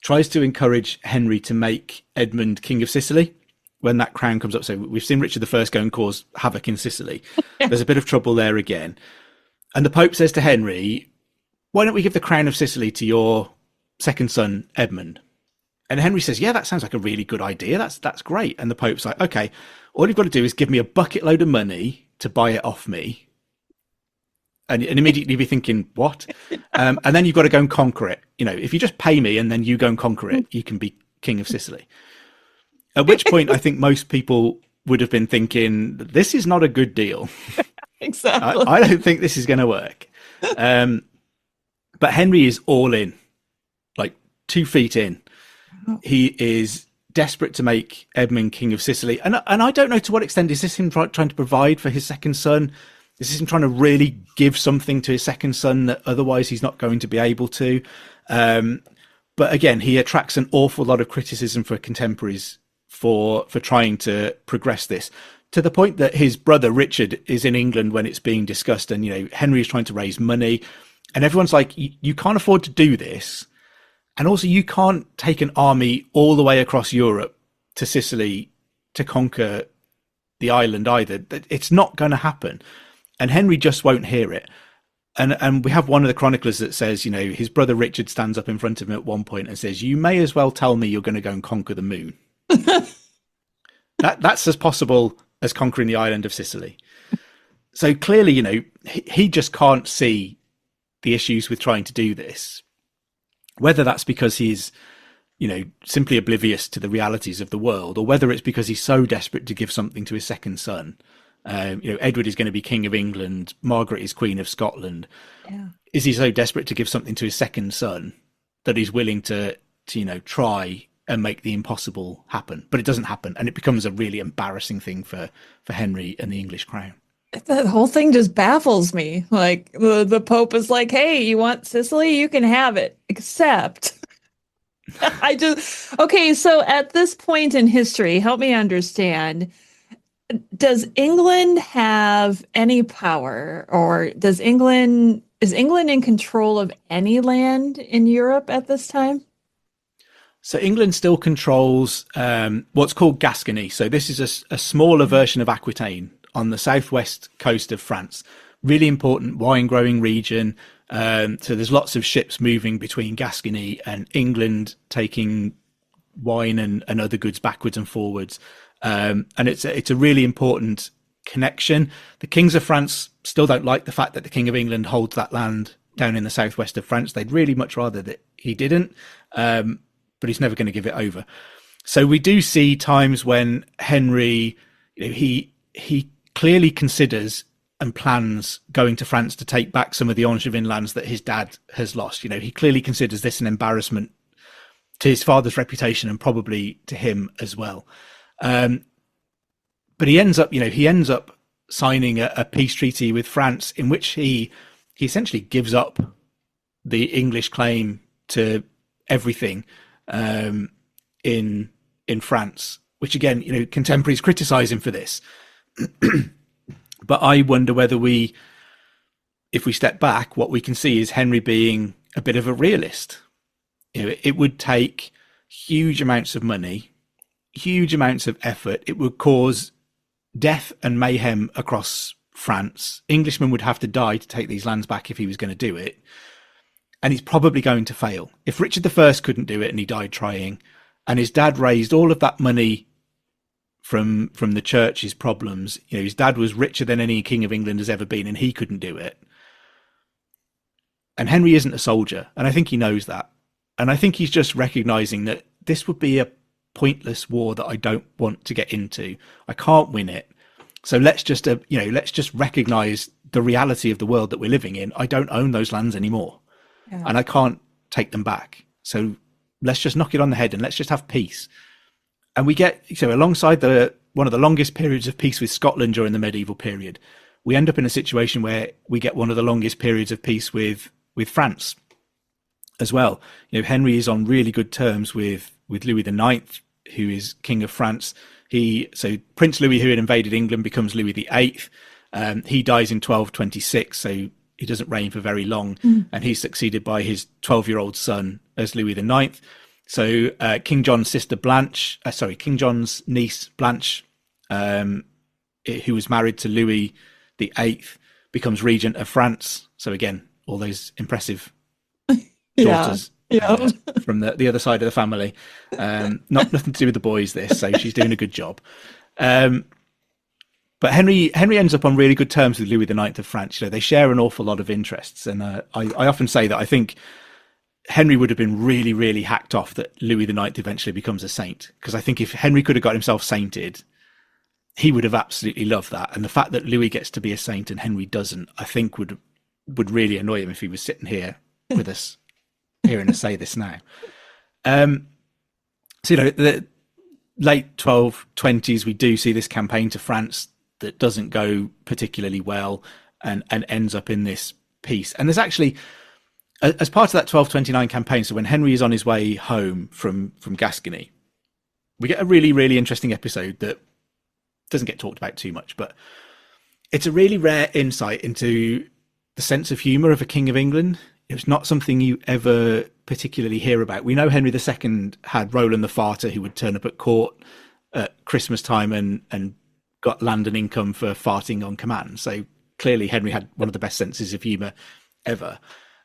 Speaker 3: tries to encourage Henry to make Edmund King of Sicily when that crown comes up. So we've seen Richard I go and cause havoc in Sicily. There's a bit of trouble there again. And the Pope says to Henry, why don't we give the crown of Sicily to your second son, Edmund? And Henry says, yeah, that sounds like a really good idea. That's great. And the Pope's like, okay, all you've got to do is give me a bucket load of money to buy it off me. And immediately you'd be thinking, what? And then you've got to go and conquer it. If you just pay me and then you go and conquer it, you can be King of Sicily. At which point I think most people would have been thinking, this is not a good deal.
Speaker 2: Exactly.
Speaker 3: I don't think this is going to work. But Henry is all in, like 2 feet in. He is desperate to make Edmund King of Sicily. And I don't know to what extent is this him trying to provide for his second son? Is this him trying to really give something to his second son that otherwise he's not going to be able to? But again, he attracts an awful lot of criticism for contemporaries for trying to progress this, to the point that his brother Richard is in England when it's being discussed, and Henry is trying to raise money, and everyone's like, you can't afford to do this, and also you can't take an army all the way across Europe to Sicily to conquer the island either. It's not going to happen. And Henry just won't hear it. And we have one of the chroniclers that says, his brother Richard stands up in front of him at one point and says, you may as well tell me you're going to go and conquer the moon. That's as possible as conquering the island of Sicily. So clearly, he just can't see the issues with trying to do this. Whether that's because he's, simply oblivious to the realities of the world, or whether it's because he's so desperate to give something to his second son. Edward is going to be King of England. Margaret is Queen of Scotland. Yeah. Is he so desperate to give something to his second son that he's willing to try and make the impossible happen? But it doesn't happen, and it becomes a really embarrassing thing for Henry and the English crown.
Speaker 2: That whole thing just baffles me. Like the Pope is like, hey, you want Sicily? You can have it, except okay. So at this point in history, help me understand. Does England have any power, or is England in control of any land in Europe at this time?
Speaker 3: So England still controls what's called Gascony. So this is a smaller version of Aquitaine on the southwest coast of France. Really important wine growing region. So there's lots of ships moving between Gascony and England, taking wine and other goods backwards and forwards. And it's a really important connection. The kings of France still don't like the fact that the King of England holds that land down in the southwest of France. They'd really much rather that he didn't, but he's never going to give it over. So we do see times when Henry, he clearly considers and plans going to France to take back some of the Angevin lands that his dad has lost. He clearly considers this an embarrassment to his father's reputation, and probably to him as well. But he ends up signing a peace treaty with France, in which he essentially gives up the English claim to everything in France, which again, contemporaries criticize him for this. But I wonder whether if we step back, what we can see is Henry being a bit of a realist. It would take huge amounts of money, huge amounts of effort. It would cause death and mayhem across France. Englishmen would have to die to take these lands back if he was going to do it. And he's probably going to fail. If Richard I couldn't do it and he died trying, and his dad raised all of that money from the church's problems, his dad was richer than any king of England has ever been, and he couldn't do it. And Henry isn't a soldier, and I think he knows that. And I think he's just recognizing that this would be a pointless war that I don't want to get into. I can't win it. So let's just recognize the reality of the world that we're living in. I don't own those lands anymore, and I can't take them back. So let's just knock it on the head and let's just have peace. And we get, so alongside one of the longest periods of peace with Scotland during the medieval period, we end up in a situation where we get one of the longest periods of peace with France as well. Henry is on really good terms with Louis IX, who is King of France. So Prince Louis, who had invaded England, becomes Louis VIII. He dies in 1226, so he doesn't reign for very long, and he's succeeded by his 12-year-old son as Louis IX. So King John's niece Blanche, who was married to Louis VIII, becomes regent of France. So again, all those impressive daughters from the other side of the family. Nothing to do with the boys, this, so she's doing a good job. But Henry ends up on really good terms with Louis IX of France. They share an awful lot of interests, and I often say that I think Henry would have been really, really hacked off that Louis IX eventually becomes a saint, because I think if Henry could have got himself sainted, he would have absolutely loved that. And the fact that Louis gets to be a saint and Henry doesn't, I think would really annoy him if he was sitting here with us, hearing us say this now. So the late 1220s, we do see this campaign to France that doesn't go particularly well, and ends up in this peace. And there's actually, as part of that 1229 campaign, so when Henry is on his way home from Gascony, we get a really, really interesting episode that doesn't get talked about too much, but it's a really rare insight into the sense of humour of a King of England. It's not something you ever particularly hear about. We know Henry II had Roland the Farter, who would turn up at court at Christmas time and got land and income for farting on command. So clearly Henry had one of the best senses of humour ever.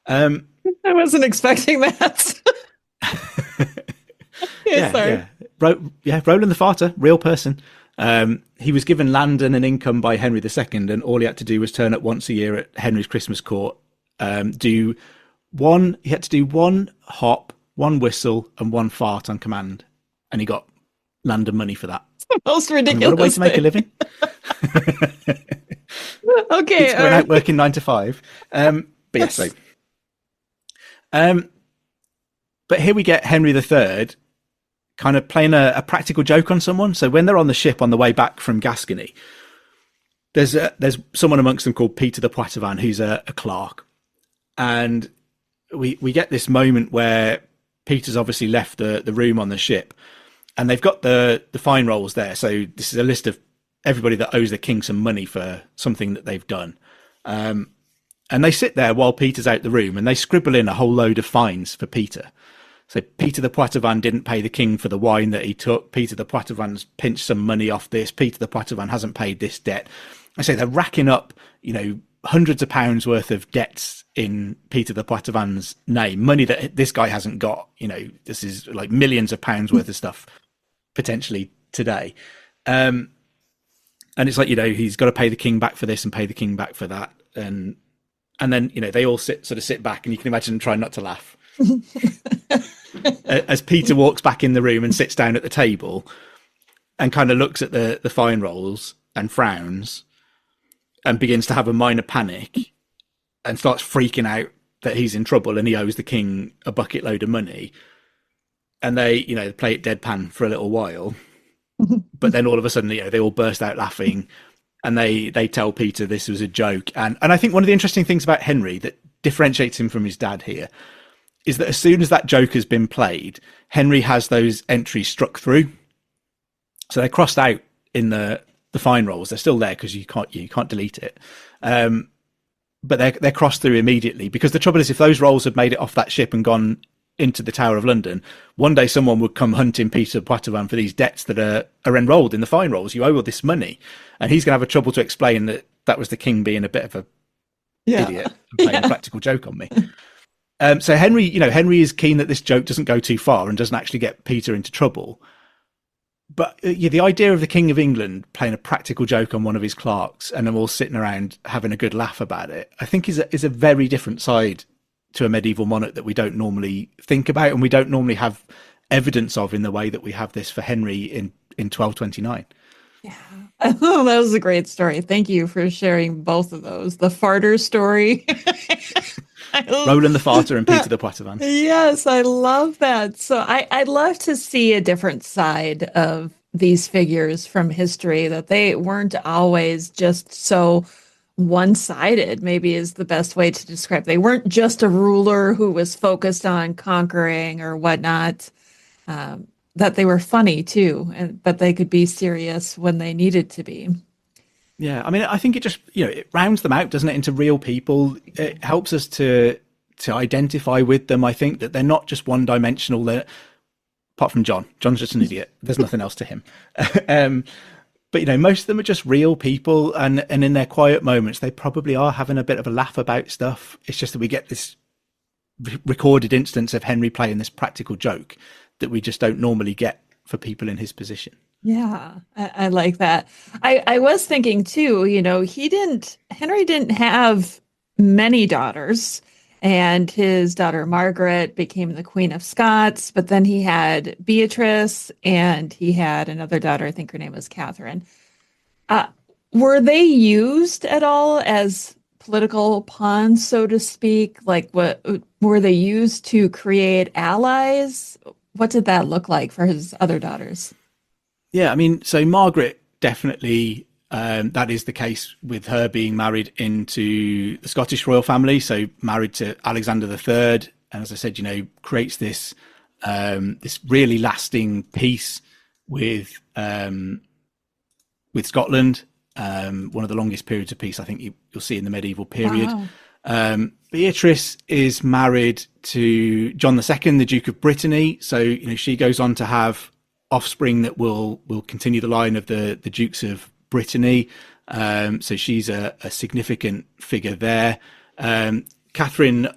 Speaker 3: I
Speaker 2: wasn't expecting that.
Speaker 3: Roland the Farter, real person. He was given land and an income by Henry II, and all he had to do was turn up once a year at Henry's Christmas court. He had to do one hop, one whistle, and one fart on command, and he got land and money for that.
Speaker 2: It's the most ridiculous.
Speaker 3: What a way to make a living.
Speaker 2: Okay,
Speaker 3: it's going out working 9 to 5. But here we get Henry III kind of playing a practical joke on someone. So when they're on the ship on the way back from Gascony, there's someone amongst them called Peter the Poitevin, who's a clerk. And we get this moment where Peter's obviously left the room on the ship, and they've got the fine rolls there. So this is a list of everybody that owes the king some money for something that they've done. And they sit there while Peter's out the room, and they scribble in a whole load of fines for Peter. So Peter the Poitevin didn't pay the king for the wine that he took. Peter the Poitevin's pinched some money off this. Peter the Poitevin hasn't paid this debt. I say they're racking up, hundreds of pounds worth of debts in Peter the Poitevin's name, money that this guy hasn't got. This is like millions of pounds worth of stuff potentially today. And it's like, he's got to pay the king back for this and pay the king back for that. And then, they all sit back, and you can imagine them trying not to laugh. As Peter walks back in the room and sits down at the table and kind of looks at the fine rolls and frowns and begins to have a minor panic and starts freaking out that he's in trouble and he owes the king a bucket load of money. And they, play it deadpan for a little while, but then all of a sudden, they all burst out laughing, and they tell Peter this was a joke. And I think one of the interesting things about Henry that differentiates him from his dad here is that as soon as that joke has been played, Henry has those entries struck through. So they're crossed out in the fine rolls. They're still there because you can't delete it. But they're crossed through immediately, because the trouble is, if those rolls had made it off that ship and gone into the Tower of London, one day someone would come hunting Peter Poitevin for these debts that are enrolled in the fine rolls. You owe all this money, and he's going to have a trouble to explain that was the king being a bit of a idiot and playing a practical joke on me. So Henry is keen that this joke doesn't go too far and doesn't actually get Peter into trouble. But the idea of the King of England playing a practical joke on one of his clerks and them all sitting around having a good laugh about it, I think is a very different side to a medieval monarch that we don't normally think about, and we don't normally have evidence of in the way that we have this for Henry in 1229.
Speaker 2: Yeah. Oh, that was a great story. Thank you for sharing both of those. The farter story.
Speaker 3: Roland the Farter and Peter the Poitevin.
Speaker 2: Yes, I love that. So I'd love to see a different side of these figures from history, that they weren't always just so one-sided, maybe is the best way to describe. They weren't just a ruler who was focused on conquering or whatnot. That they were funny too, and but they could be serious when they needed to be.
Speaker 3: Yeah, I mean, I think it just, it rounds them out, doesn't it, into real people. It helps us to identify with them. I think that they're not just one-dimensional. Apart from John. John's just an idiot. There's nothing else to him. But, most of them are just real people, and in their quiet moments, they probably are having a bit of a laugh about stuff. It's just that we get this recorded instance of Henry playing this practical joke that we just don't normally get for people in his position.
Speaker 2: Yeah, I like that. I was thinking too, Henry didn't have many daughters, and his daughter Margaret became the Queen of Scots, but then he had Beatrice, and he had another daughter, I think her name was Catherine. Were they used at all as political pawns, so to speak? Like, what were they used to create allies? What did that look like for his other daughters?
Speaker 3: Yeah, I mean, so Margaret definitely, that is the case with her being married into the Scottish royal family. So married to Alexander III, and as I said, creates this this really lasting peace with Scotland. One of the longest periods of peace I think you'll see in the medieval period. Wow. Beatrice is married to John II, the Duke of Brittany. So, she goes on to have offspring that will continue the line of the Dukes of Brittany. So she's a significant figure there. Catherine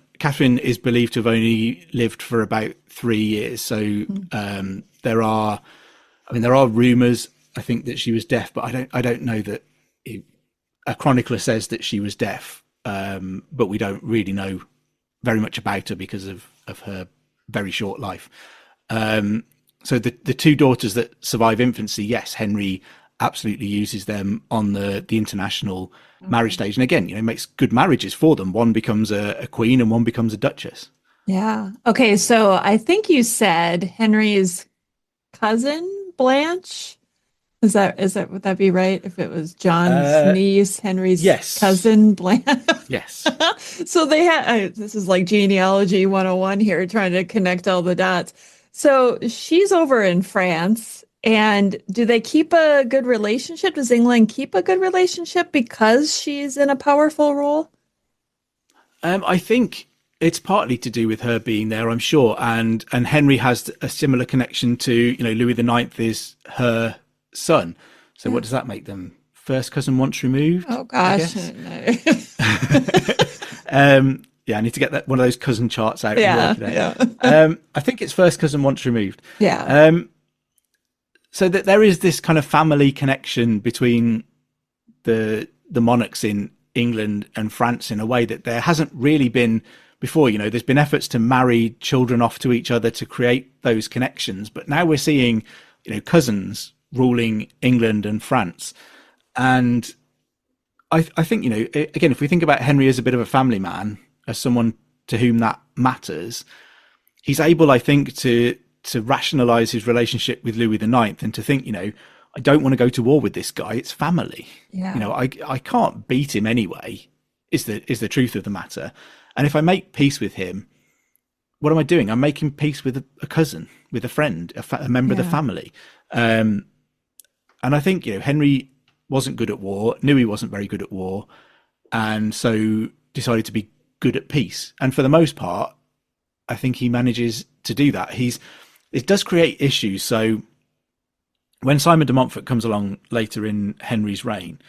Speaker 3: is believed to have only lived for about 3 years. So there are rumors, I think, that she was deaf, but I don't know that a chronicler says that she was deaf. But we don't really know very much about her because of her very short life. So the two daughters that survive infancy, yes, Henry absolutely uses them on the international marriage stage. And again, makes good marriages for them. One becomes a queen and one becomes a duchess.
Speaker 2: Yeah. Okay. So I think you said Henry's cousin Blanche. Would that be right? If it was John's niece, Henry's cousin Blanche.
Speaker 3: Yes.
Speaker 2: So they had, this is like genealogy 101 here, trying to connect all the dots. So she's over in France, and do they keep a good relationship? Does England keep a good relationship because she's in a powerful role?
Speaker 3: I think it's partly to do with her being there, I'm sure. And Henry has a similar connection to, Louis IX is her son. So what does that make them? First cousin once removed?
Speaker 2: Oh gosh.
Speaker 3: Yeah, I need to get one of those cousin charts out.
Speaker 2: Yeah.
Speaker 3: I think it's first cousin once removed.
Speaker 2: Yeah.
Speaker 3: So that there is this kind of family connection between the monarchs in England and France in a way that there hasn't really been before. There's been efforts to marry children off to each other to create those connections, but now we're seeing, cousins ruling England and France. And I think, again, if we think about Henry as a bit of a family man, as someone to whom that matters, he's able, I think, to rationalize his relationship with Louis IX and to think, I don't want to go to war with this guy. It's family.
Speaker 2: Yeah.
Speaker 3: I can't beat him anyway, is the truth of the matter. And if I make peace with him, what am I doing? I'm making peace with a cousin, with a friend, a member of the family. And I think, Henry wasn't good at war, knew he wasn't very good at war, and so decided to be good at peace. And for the most part, I think he manages to do that. It does create issues. So when Simon de Montfort comes along later in Henry's reign,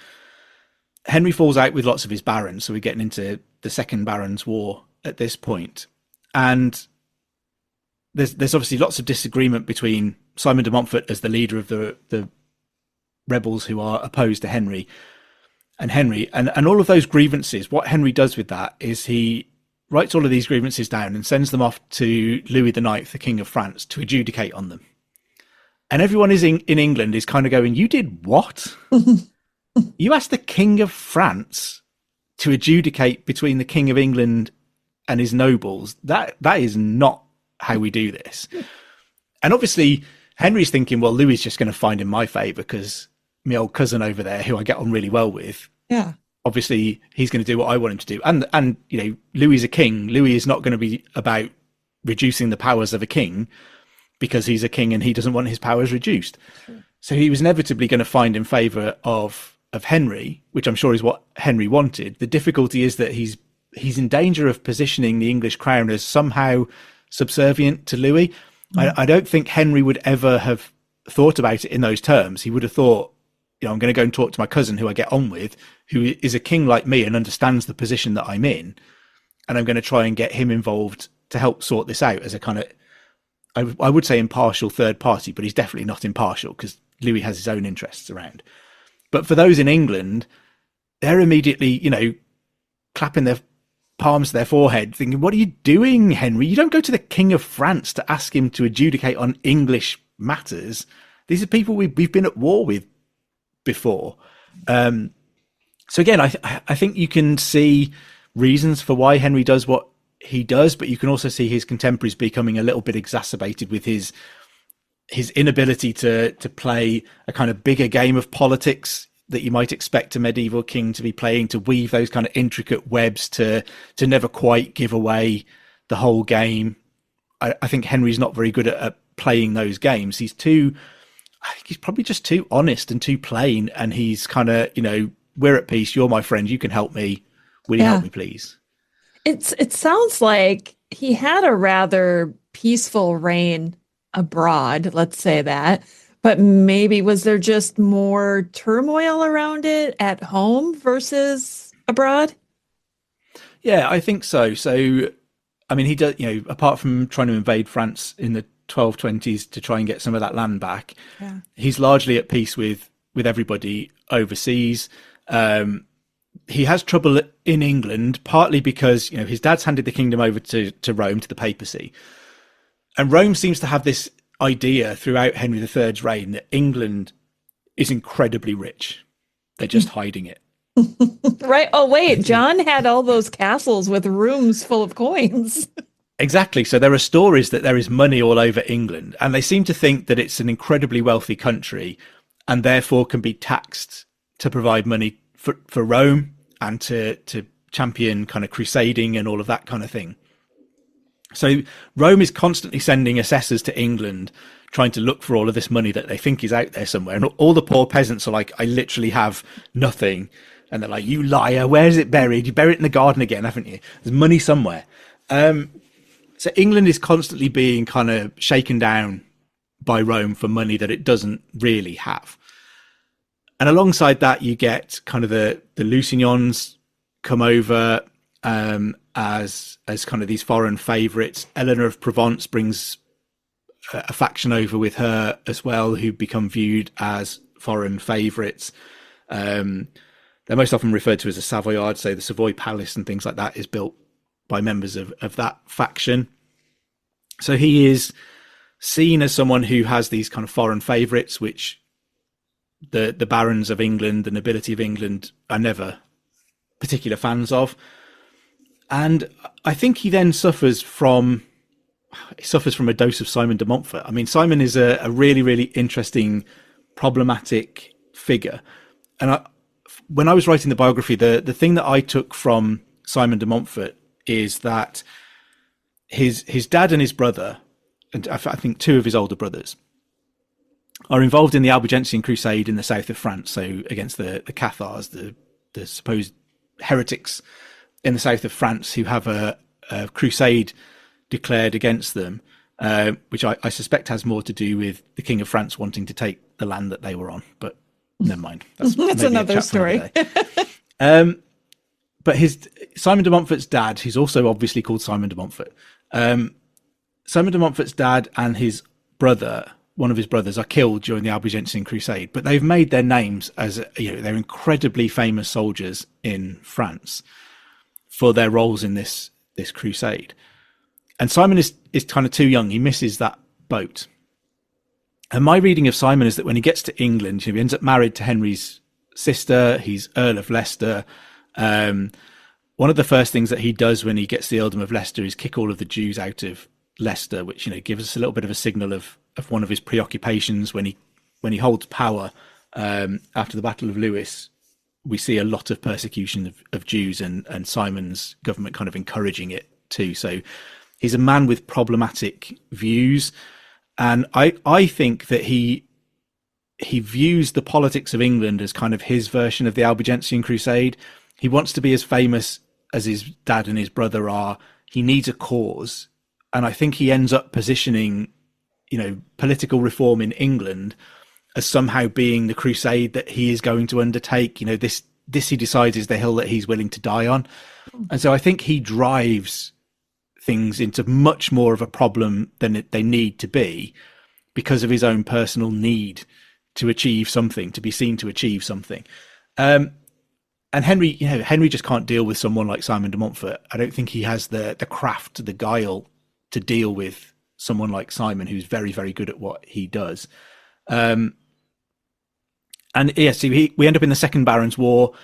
Speaker 3: Henry falls out with lots of his barons. So we're getting into the Second Barons' War at this point. And there's obviously lots of disagreement between Simon de Montfort as the leader of the rebels who are opposed to Henry and all of those grievances. What Henry does with that is he writes all of these grievances down and sends them off to Louis IX, the King of France, to adjudicate on them. And everyone in England is kind of going, you did what? You asked the King of France to adjudicate between the King of England and his nobles. That is not how we do this. And obviously Henry's thinking, well, Louis is just going to find in my favour because my old cousin over there, who I get on really well with, obviously he's going to do what I want him to do. And you know, Louis is a king. Louis is not going to be about reducing the powers of a king because he's a king and he doesn't want his powers reduced. So he was inevitably going to find in favour of Henry, which I'm sure is what Henry wanted. The difficulty is that he's in danger of positioning the English crown as somehow subservient to Louis. I don't think Henry would ever have thought about it in those terms. He would have thought, you know, I'm going to go and talk to my cousin who I get on with, who is a king like me and understands the position that I'm in. And I'm going to try and get him involved to help sort this out as a kind of, I would say impartial third party, but he's definitely not impartial because Louis has his own interests around. But for those in England, they're immediately, you know, clapping their palms to their forehead thinking, what are you doing, Henry? You don't go to the King of France to ask him to adjudicate on English matters. These are people we've been at war with before. So again, I think you can see reasons for why Henry does what he does, but you can also see his contemporaries becoming a little bit exacerbated with his inability to play a kind of bigger game of politics that you might expect a medieval king to be playing, to weave those kind of intricate webs, to never quite give away the whole game. I think Henry's not very good at playing those games. I think he's probably just too honest and too plain. And he's kind of, you know, we're at peace. You're my friend. You can help me. Will you help me, please?
Speaker 2: It sounds like he had a rather peaceful reign abroad, let's say that. But maybe was there just more turmoil around it at home versus abroad? Yeah,
Speaker 3: I think so. So, I mean, he does, you know, apart from trying to invade France in the 1220s to try and get some of that land back, he's largely at peace with everybody overseas. He has trouble in England, partly because, you know, his dad's handed the kingdom over to Rome, to the papacy. And Rome seems to have this idea throughout Henry III's reign that England is incredibly rich. They're just hiding it.
Speaker 2: Right. Oh, wait, John had all those castles with rooms full of coins.
Speaker 3: Exactly. So there are stories that there is money all over England, and they seem to think that it's an incredibly wealthy country and therefore can be taxed to provide money for Rome and to champion kind of crusading and all of that kind of thing. So Rome is constantly sending assessors to England, trying to look for all of this money that they think is out there somewhere. And all the poor peasants are like, I literally have nothing. And they're like, you liar, where is it buried? You buried it in the garden again, haven't you? There's money somewhere. So England is constantly being kind of shaken down by Rome for money that it doesn't really have. And alongside that, you get kind of the Lusignans come over as kind of these foreign favourites. Eleanor of Provence brings a faction over with her as well, who become viewed as foreign favourites. They're most often referred to as a Savoyard, so the Savoy Palace and things like that is built by members of that faction. So he is seen as someone who has these kind of foreign favourites, which the barons of England, the nobility of England, are never particular fans of. And I think he then suffers from a dose of Simon de Montfort. I mean, Simon is a really, really interesting, problematic figure. And when I was writing the biography, the thing that I took from Simon de Montfort is that his dad and his brother, and I think two of his older brothers, are involved in the Albigensian Crusade in the south of France, so against the Cathars, the supposed heretics in the south of France who have a crusade declared against them, which I suspect has more to do with the King of France wanting to take the land that they were on. But never mind.
Speaker 2: That's another story.
Speaker 3: But Simon de Montfort's dad, who's also obviously called Simon de Montfort, Simon de Montfort's dad and his brother, one of his brothers, are killed during the Albigensian Crusade, but they've made their names as, you know, they're incredibly famous soldiers in France for their roles in this this crusade. And Simon is kind of too young. He misses that boat. And my reading of Simon is that when he gets to England, he ends up married to Henry's sister. He's Earl of Leicester. One of the first things that he does when he gets the earldom of Leicester is kick all of the Jews out of Leicester, which, gives us a little bit of a signal of one of his preoccupations when he holds power. After the Battle of Lewes, we see a lot of persecution of Jews, and Simon's government kind of encouraging it too. So he's a man with problematic views. And I think that he views the politics of England as kind of his version of the Albigensian Crusade. He wants to be as famous as his dad and his brother are. He needs a cause. And I think he ends up positioning, political reform in England as somehow being the crusade that he is going to undertake. This he decides is the hill that he's willing to die on. And so I think he drives things into much more of a problem than they need to be because of his own personal need to achieve something, to be seen to achieve something. And Henry just can't deal with someone like Simon de Montfort. I don't think he has the craft, the guile to deal with someone like Simon, who's very, very good at what he does. And yes, we end up in the Second Barons' War.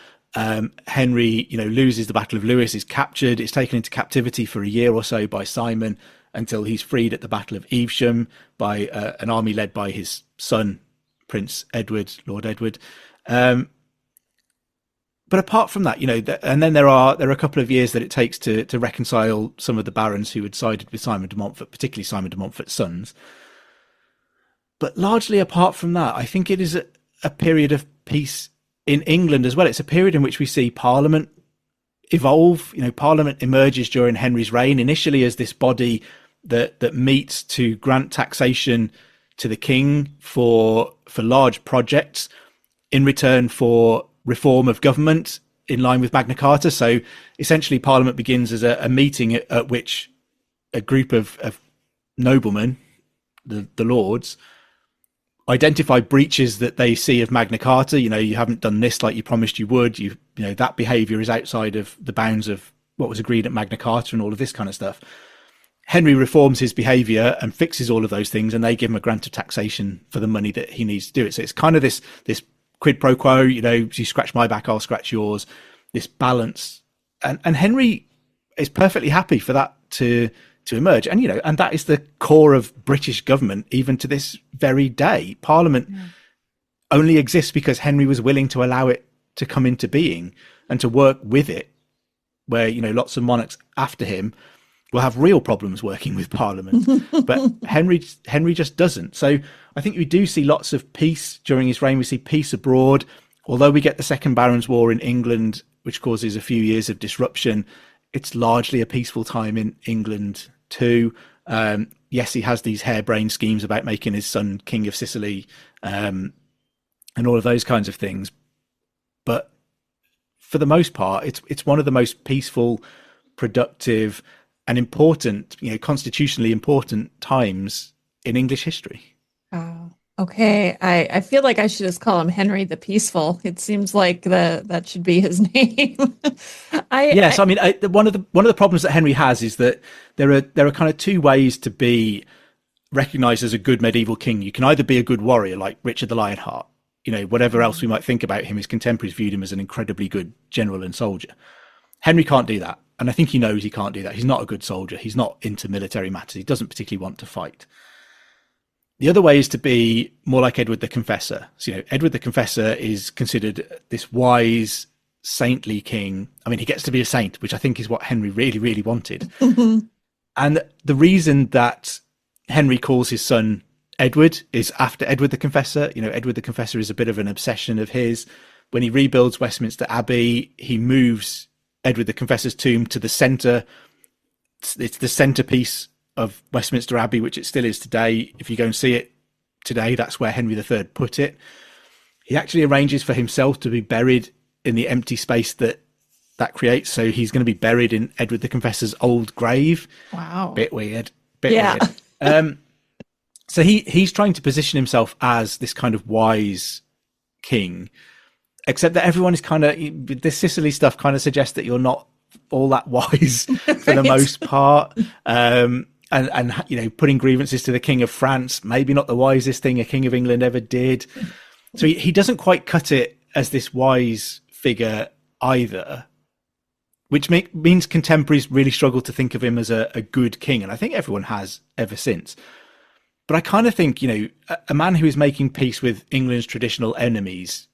Speaker 3: Henry, loses the Battle of Lewes, is captured, is taken into captivity for a year or so by Simon until he's freed at the Battle of Evesham by an army led by his son, Prince Edward, Lord Edward. But apart from that, and then there are a couple of years that it takes to reconcile some of the barons who had sided with Simon de Montfort, particularly Simon de Montfort's sons. But largely apart from that, I think it is a period of peace in England as well. It's a period in which we see Parliament evolve. Parliament emerges during Henry's reign, initially as this body that meets to grant taxation to the king for large projects in return for reform of government in line with Magna Carta. So essentially Parliament begins as a meeting at which a group of noblemen, the lords, identify breaches that they see of Magna Carta. You haven't done this like you promised you would. That behaviour is outside of the bounds of what was agreed at Magna Carta and all of this kind of stuff. Henry reforms his behaviour and fixes all of those things, and they give him a grant of taxation for the money that he needs to do it. So it's kind of this quid pro quo, you scratch my back, I'll scratch yours, this balance. And Henry is perfectly happy for that to emerge. And, and that is the core of British government, even to this very day. Parliament only exists because Henry was willing to allow it to come into being and to work with it, where, lots of monarchs after him will have real problems working with Parliament. But Henry just doesn't. So I think we do see lots of peace during his reign. We see peace abroad. Although we get the Second Barons' War in England, which causes a few years of disruption, it's largely a peaceful time in England too. Yes, he has these harebrained schemes about making his son King of Sicily, and all of those kinds of things. But for the most part, it's one of the most peaceful, productive, and important, constitutionally important times in English history.
Speaker 2: Oh, okay. I feel like I should just call him Henry the Peaceful. It seems like that should be his name.
Speaker 3: One of the problems that Henry has is that there are kind of two ways to be recognized as a good medieval king. You can either be a good warrior like Richard the Lionheart. Whatever else we might think about him, his contemporaries viewed him as an incredibly good general and soldier. Henry can't do that. And I think he knows he can't do that. He's not a good soldier. He's not into military matters. He doesn't particularly want to fight. The other way is to be more like Edward the Confessor. So, Edward the Confessor is considered this wise, saintly king. I mean, he gets to be a saint, which I think is what Henry really, really wanted. And the reason that Henry calls his son Edward is after Edward the Confessor. Edward the Confessor is a bit of an obsession of his. When he rebuilds Westminster Abbey, he moves Edward the Confessor's tomb to the centre. It's the centrepiece of Westminster Abbey, which it still is today. If you go and see it today, that's where Henry III put it. He actually arranges for himself to be buried in the empty space that creates. So he's going to be buried in Edward the Confessor's old grave.
Speaker 2: Wow.
Speaker 3: Bit weird. Weird. So he's trying to position himself as this kind of wise king, except that everyone is kind of, this Sicily stuff kind of suggests that you're not all that wise for the most part. And putting grievances to the King of France, maybe not the wisest thing a King of England ever did. So he doesn't quite cut it as this wise figure either, which means contemporaries really struggle to think of him as a good king. And I think everyone has ever since. But I kind of think, a man who is making peace with England's traditional enemies,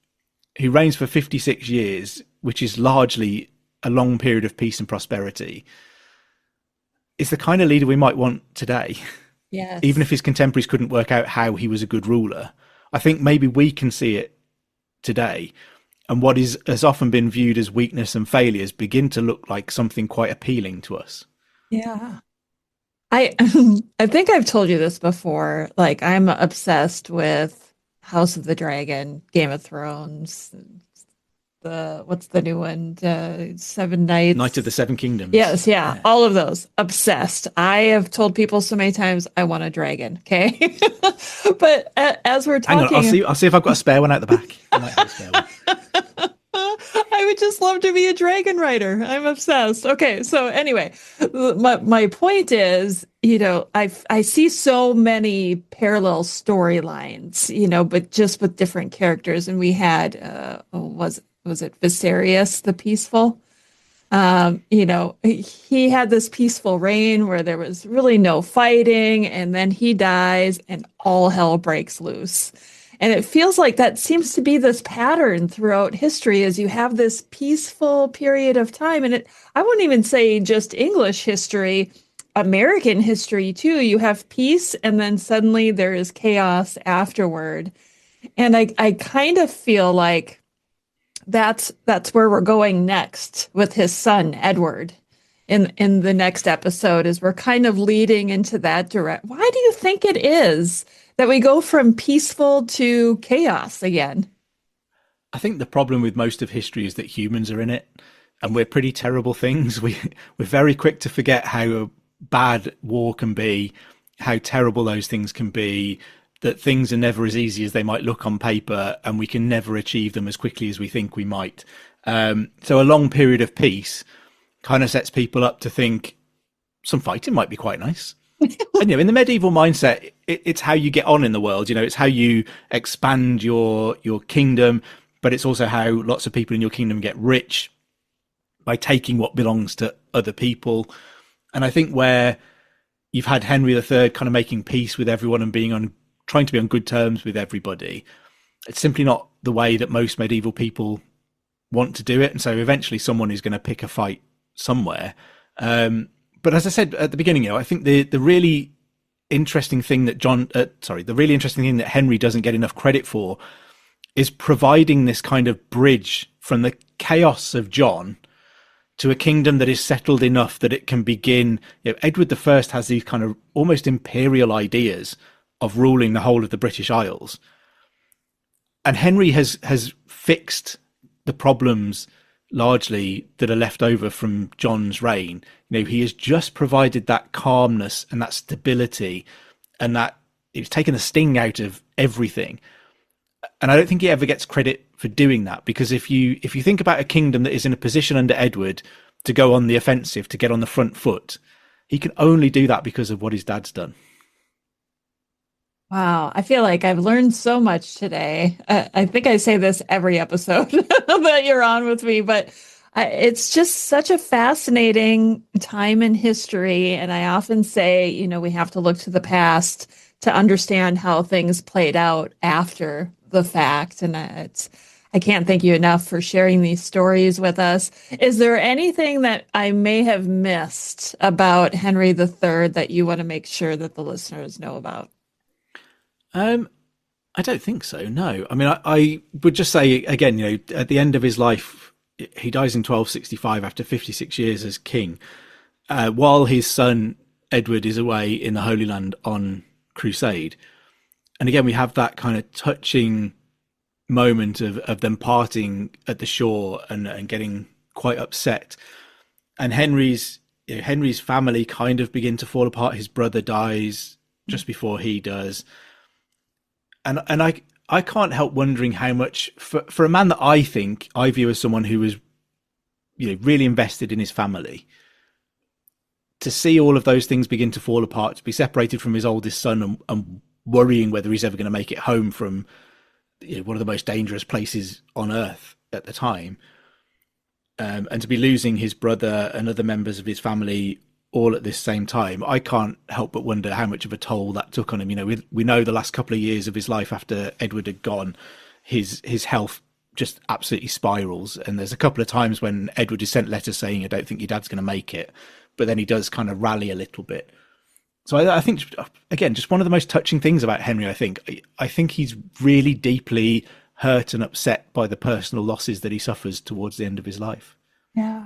Speaker 3: who reigns for 56 years, which is largely a long period of peace and prosperity, is the kind of leader we might want today.
Speaker 2: Yes.
Speaker 3: Even if his contemporaries couldn't work out how he was a good ruler, I think maybe we can see it today. And what has often been viewed as weakness and failures begin to look like something quite appealing to us.
Speaker 2: Yeah. I think I've told you this before. Like, I'm obsessed with House of the Dragon, Game of Thrones, what's the new one? Seven Knights.
Speaker 3: Knight of the Seven Kingdoms.
Speaker 2: Yes, yeah, all of those. Obsessed. I have told people so many times I want a dragon. Okay, but as we're talking,
Speaker 3: hang on, I'll see if I've got a spare one out the back. I might have a spare one.
Speaker 2: I would just love to be a dragon rider. I'm obsessed. Okay, so anyway, my point is, I see so many parallel storylines, but just with different characters. And we had, was it Viserys the Peaceful? He had this peaceful reign where there was really no fighting, and then he dies and all hell breaks loose. And it feels like that seems to be this pattern throughout history, as you have this peaceful period of time. And I wouldn't even say just English history, American history too. You have peace, and then suddenly there is chaos afterward. And I kind of feel like that's where we're going next with his son, Edward. In the next episode, is we're kind of leading into that direction. Why do you think it is that we go from peaceful to chaos again?
Speaker 3: I think the problem with most of history is that humans are in it, and we're pretty terrible things. We're very quick to forget how bad war can be, how terrible those things can be, that things are never as easy as they might look on paper, and we can never achieve them as quickly as we think we might. So a long period of peace kind of sets people up to think some fighting might be quite nice. And in the medieval mindset, it's how you get on in the world. It's how you expand your kingdom, but it's also how lots of people in your kingdom get rich by taking what belongs to other people. And I think where you've had Henry III kind of making peace with everyone and trying to be on good terms with everybody, it's simply not the way that most medieval people want to do it. And so eventually someone is going to pick a fight somewhere. But as I said at the beginning, I think the really interesting thing that Henry doesn't get enough credit for is providing this kind of bridge from the chaos of John to a kingdom that is settled enough that it can begin. Edward I has these kind of almost imperial ideas of ruling the whole of the British Isles, and Henry has fixed the problems largely that are left over from John's reign. He has just provided that calmness and that stability, and that it's taken the sting out of everything. And I don't think he ever gets credit for doing that, because if you think about a kingdom that is in a position under Edward to go on the offensive, to get on the front foot, he can only do that because of what his dad's done.
Speaker 2: Wow, I feel like I've learned so much today. I think I say this every episode that you're on with me, but it's just such a fascinating time in history. And I often say, we have to look to the past to understand how things played out after the fact. And I can't thank you enough for sharing these stories with us. Is there anything that I may have missed about Henry III that you want to make sure that the listeners know about?
Speaker 3: I don't think so, no. I mean, I would just say, again, at the end of his life, he dies in 1265 after 56 years as king, while his son Edward is away in the Holy Land on crusade. And again, we have that kind of touching moment of them parting at the shore and getting quite upset. And Henry's family kind of begin to fall apart. His brother dies just before he does. And I can't help wondering how much, for a man that I view as someone who was really invested in his family, to see all of those things begin to fall apart, to be separated from his oldest son and worrying whether he's ever going to make it home from one of the most dangerous places on earth at the time, and to be losing his brother and other members of his family all at this same time, I can't help but wonder how much of a toll that took on him. We know the last couple of years of his life after Edward had gone, his health just absolutely spirals. And there's a couple of times when Edward is sent letters saying, I don't think your dad's going to make it. But then he does kind of rally a little bit. So I think, again, just one of the most touching things about Henry, I think he's really deeply hurt and upset by the personal losses that he suffers towards the end of his life.
Speaker 2: Yeah.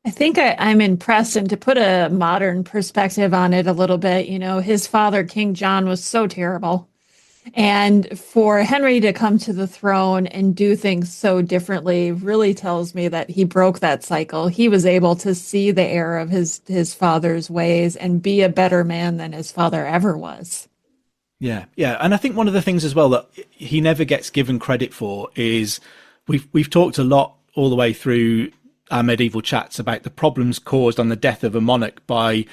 Speaker 2: I think I'm impressed, and to put a modern perspective on it a little bit, his father, King John, was so terrible. And for Henry to come to the throne and do things so differently really tells me that he broke that cycle. He was able to see the error of his father's ways and be a better man than his father ever was.
Speaker 3: Yeah. And I think one of the things as well that he never gets given credit for is we've talked a lot all the way through our medieval chats about the problems caused on the death of a monarch by,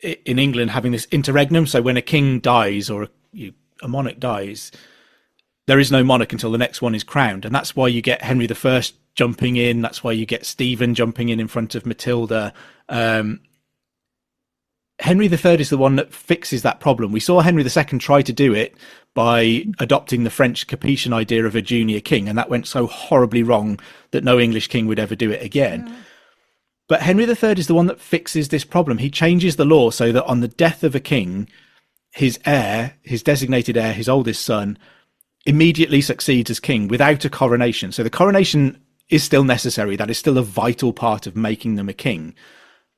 Speaker 3: in England, having this interregnum. So when a king dies or a monarch dies, there is no monarch until the next one is crowned. And that's why you get Henry I jumping in. That's why you get Stephen jumping in front of Matilda. Henry III is the one that fixes that problem. We saw Henry II try to do it by adopting the French Capetian idea of a junior king, and that went so horribly wrong that no English king would ever do it again. Yeah. But Henry III is the one that fixes this problem. He changes the law so that on the death of a king, his heir, his designated heir, his oldest son, immediately succeeds as king without a coronation. So the coronation is still necessary. That is still a vital part of making them a king.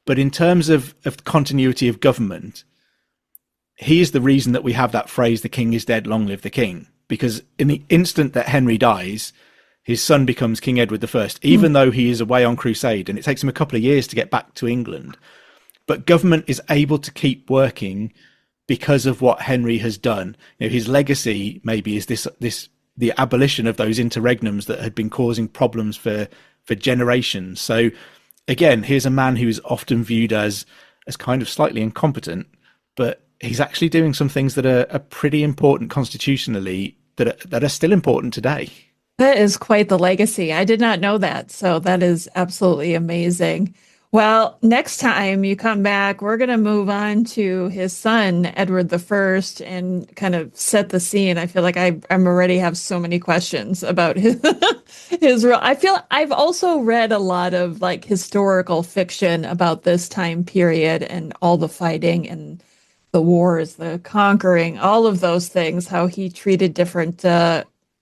Speaker 3: But in terms of continuity of government, he is the reason that we have that phrase, the king is dead, long live the king. Because in the instant that Henry dies, his son becomes King Edward I, even though he is away on crusade, and it takes him a couple of years to get back to England. But government is able to keep working because of what Henry has done. His legacy maybe is the abolition of those interregnums that had been causing problems for generations. So again, here's a man who's often viewed as kind of slightly incompetent, but he's actually doing some things that are pretty important constitutionally that are still important today.
Speaker 2: That is quite the legacy. I did not know that. So that is absolutely amazing. Well, next time you come back, we're going to move on to his son, Edward I, and kind of set the scene. I feel like I'm already have so many questions about his role. I feel I've also read a lot of like historical fiction about this time period and all the fighting and the wars, the conquering, all of those things, how he treated different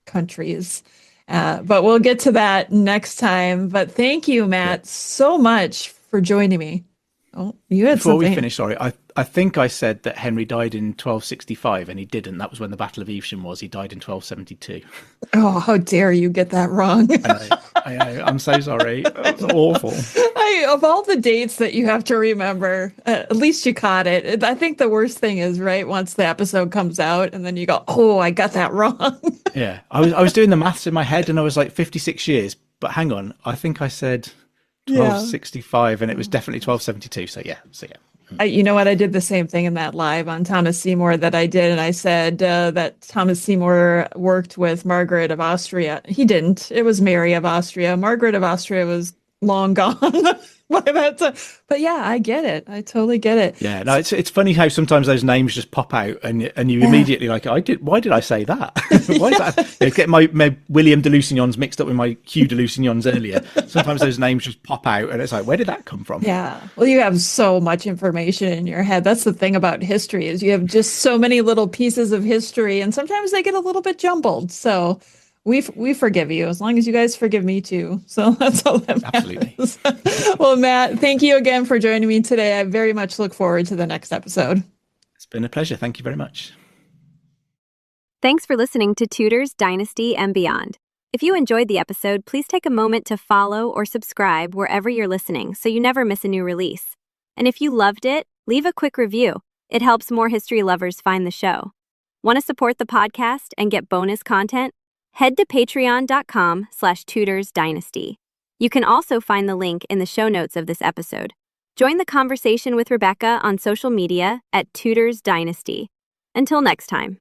Speaker 2: countries. But we'll get to that next time. But thank you, Matt, so much for joining me. Oh, you had
Speaker 3: Before
Speaker 2: something.
Speaker 3: we finish, sorry, I think I said that Henry died in 1265, and he didn't. That was when the Battle of Evesham was. He died in 1272.
Speaker 2: Oh, how dare you get that wrong?
Speaker 3: I know. I'm so sorry. That's awful.
Speaker 2: Of all the dates that you have to remember, at least you caught it. I think the worst thing is, right, once the episode comes out and then you go, oh, I got that wrong.
Speaker 3: Yeah. I was doing the maths in my head and I was like 56 years. But hang on, I think I said 1265 and it was definitely 1272. So yeah.
Speaker 2: You know what? I did the same thing in that live on Thomas Seymour that I did. And I said that Thomas Seymour worked with Margaret of Austria. He didn't. It was Mary of Austria. Margaret of Austria was long gone by that time. But yeah, I get it. I totally get it.
Speaker 3: Yeah, no, it's funny how sometimes those names just pop out and you immediately like, why did I say that? Why is that? I get my William de Lusignans mixed up with my Hugh de Lusignans earlier. Sometimes those names just pop out and it's like, where did that come from?
Speaker 2: Yeah. Well, you have so much information in your head. That's the thing about history is you have just so many little pieces of history and sometimes they get a little bit jumbled. So we forgive you as long as you guys forgive me too. So that's all that matters. Absolutely. Well, Matt, thank you again for joining me today. I very much look forward to the next episode.
Speaker 3: It's been a pleasure. Thank you very much.
Speaker 1: Thanks for listening to Tudors, Dynasty, and Beyond. If you enjoyed the episode, please take a moment to follow or subscribe wherever you're listening so you never miss a new release. And if you loved it, leave a quick review. It helps more history lovers find the show. Want to support the podcast and get bonus content? Head to patreon.com/tutorsdynasty. You can also find the link in the show notes of this episode. Join the conversation with Rebecca on social media at Tudors Dynasty. Until next time.